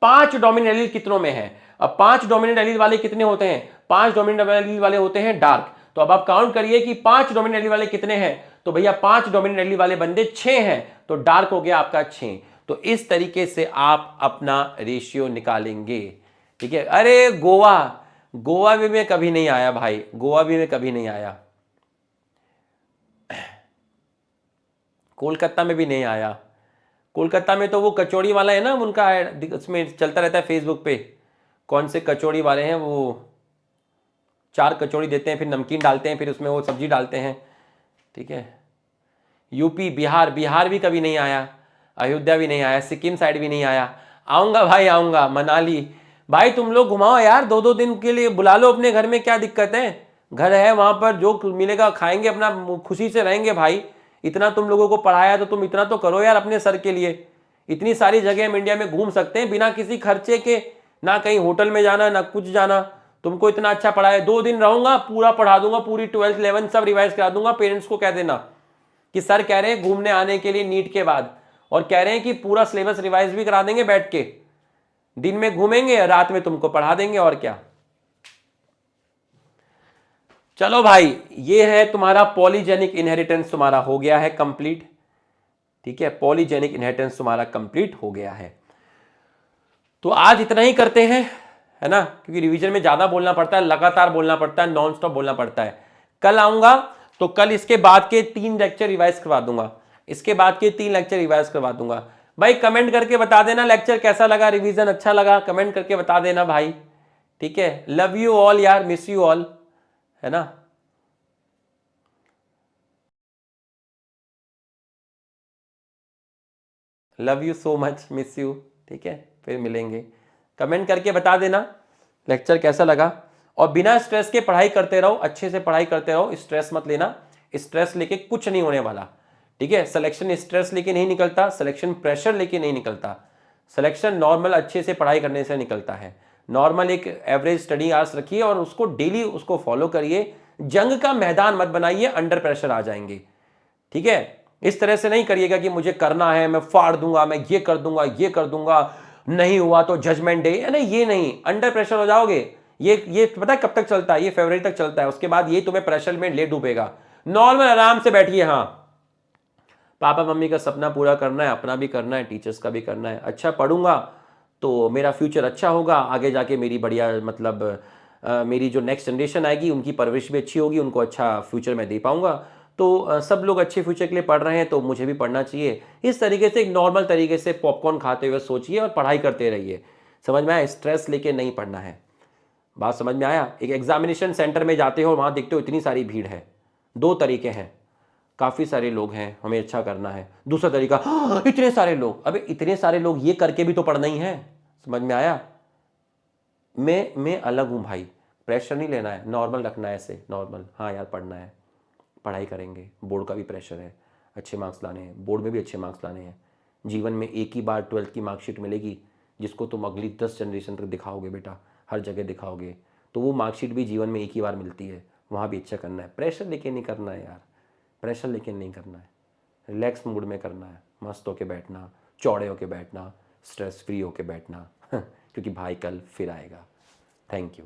5 डोमिनेंट एलील कितनों में है। अब 5 डोमिनेंट एलील वाले कितने होते हैं, 5 डोमिनेंट एलील वाले होते हैं डार्क। तो अब आप काउंट करिए कि 5 डोमिनेंट एलील वाले कितने हैं, तो भैया 5 डोमिनेंट एलील वाले बंदे 6 हैं, तो डार्क हो गया आपका 6। तो इस तरीके से आप अपना रेशियो निकालेंगे, ठीक है। अरे गोवा, गोवा भी मैं कभी नहीं आया भाई, गोवा भी मैं कभी नहीं आया, कोलकाता में भी नहीं आया। कोलकाता में तो वो कचौड़ी वाला है ना, उनका उसमें चलता रहता है फेसबुक पे, कौन से कचौड़ी वाले हैं वो, 4 कचौड़ी देते हैं, फिर नमकीन डालते हैं, फिर उसमें वो सब्जी डालते हैं, ठीक है। यूपी, बिहार, बिहार भी कभी नहीं आया, अयोध्या भी नहीं आया, सिक्किम साइड भी नहीं आया। आऊँगा भाई, आऊँगा। मनाली भाई तुम लोग घुमाओ यार, 2-2 दिन के लिए बुला लो अपने घर में, क्या दिक्कत है, घर है वहाँ पर, जो मिलेगा खाएंगे, अपना खुशी से रहेंगे भाई। इतना तुम लोगों को पढ़ाया तो तुम इतना तो करो यार अपने सर के लिए। इतनी सारी जगह हम इंडिया में घूम सकते हैं बिना किसी खर्चे के, ना कहीं होटल में जाना ना कुछ जाना। तुमको इतना अच्छा पढ़ाया, 2 दिन रहूंगा, पूरा पढ़ा दूंगा, पूरी 12th 11th सब रिवाइज करा दूंगा। पेरेंट्स को कह देना कि सर कह रहे हैं घूमने आने के लिए नीट के बाद, और कह रहे हैं कि पूरा सिलेबस रिवाइज भी करा देंगे बैठ के, दिन में घूमेंगे रात में तुमको पढ़ा देंगे, और क्या। चलो भाई, ये है तुम्हारा पॉलीजेनिक इनहेरिटेंस, तुम्हारा हो गया है कंप्लीट, ठीक है। पॉलीजेनिक इनहेरिटेंस तुम्हारा कंप्लीट हो गया है। तो आज इतना ही करते हैं, है ना, क्योंकि रिवीजन में ज्यादा बोलना पड़ता है, लगातार बोलना पड़ता है, नॉन स्टॉप बोलना पड़ता है। कल आऊंगा तो कल इसके बाद के 3 लेक्चर रिवाइज करवा दूंगा, इसके बाद के 3 लेक्चर रिवाइज करवा दूंगा। भाई कमेंट करके बता देना लेक्चर कैसा लगा, रिवीजन अच्छा लगा, कमेंट करके बता देना भाई, ठीक है। लव यू ऑल यार, मिस यू ऑल, है ना। Love you so much, miss you, ठीक है। फिर मिलेंगे, कमेंट करके बता देना लेक्चर कैसा लगा, और बिना स्ट्रेस के पढ़ाई करते रहो, अच्छे से पढ़ाई करते रहो, स्ट्रेस मत लेना, स्ट्रेस लेके कुछ नहीं होने वाला, ठीक है। सिलेक्शन स्ट्रेस लेके नहीं निकलता, सिलेक्शन प्रेशर लेके नहीं निकलता, सिलेक्शन नॉर्मल अच्छे से पढ़ाई करने से निकलता है। नॉर्मल एक एवरेज स्टडी आवर्स रखिए और उसको डेली उसको फॉलो करिए, जंग का मैदान मत बनाइए, अंडर प्रेशर आ जाएंगे, ठीक है। इस तरह से नहीं करिएगा कि मुझे करना है, मैं फाड़ दूंगा, मैं ये कर दूंगा, ये कर दूंगा, नहीं हुआ तो जजमेंट डे, नहीं, ये नहीं, अंडर प्रेशर हो जाओगे, ये पता है कब तक चलता है? ये फरवरी तक चलता है, उसके बाद ये तुम्हें प्रेशर में ले डूबेगा। नॉर्मल आराम से बैठिए, हाँ पापा मम्मी का सपना पूरा करना है, अपना भी करना है, टीचर्स का भी करना है, अच्छा पढ़ूंगा तो मेरा फ्यूचर अच्छा होगा, आगे जाके मेरी बढ़िया मतलब मेरी जो नेक्स्ट जनरेशन आएगी उनकी परवरिश भी अच्छी होगी, उनको अच्छा फ्यूचर मैं दे पाऊंगा। तो सब लोग अच्छे फ्यूचर के लिए पढ़ रहे हैं तो मुझे भी पढ़ना चाहिए। इस तरीके से एक नॉर्मल तरीके से पॉपकॉर्न खाते हुए सोचिए और पढ़ाई करते रहिए। समझ में आया? स्ट्रेस लेके नहीं पढ़ना है। बात समझ में आया? एक एग्जामिनेशन सेंटर में जाते हो, वहाँ देखते हो इतनी सारी भीड़ है। दो तरीके हैं, काफ़ी सारे लोग हैं, हमें अच्छा करना है। दूसरा तरीका, "हाँ, इतने सारे लोग"। अबे इतने सारे लोग, ये करके भी तो पढ़ना ही है। समझ में आया? मैं अलग हूँ भाई, प्रेशर नहीं लेना है, नॉर्मल रखना है ऐसे नॉर्मल। हाँ यार पढ़ना है, पढ़ाई करेंगे, बोर्ड का भी प्रेशर है, अच्छे मार्क्स लाने हैं, बोर्ड में भी अच्छे मार्क्स लाने हैं। जीवन में एक ही बार 12th की मार्कशीट मिलेगी जिसको तुम अगली 10 जनरेशन तक दिखाओगे बेटा, हर जगह दिखाओगे। तो वो मार्कशीट भी जीवन में एक ही बार मिलती है, वहाँ भी अच्छा करना है। प्रेशर लेके नहीं करना है यार, प्रेशर लेके नहीं करना है, रिलैक्स मूड में करना है, मस्त होके बैठना, चौड़े होके बैठना, स्ट्रेस फ्री होके बैठना क्योंकि भाई कल फिर आएगा। Thank you.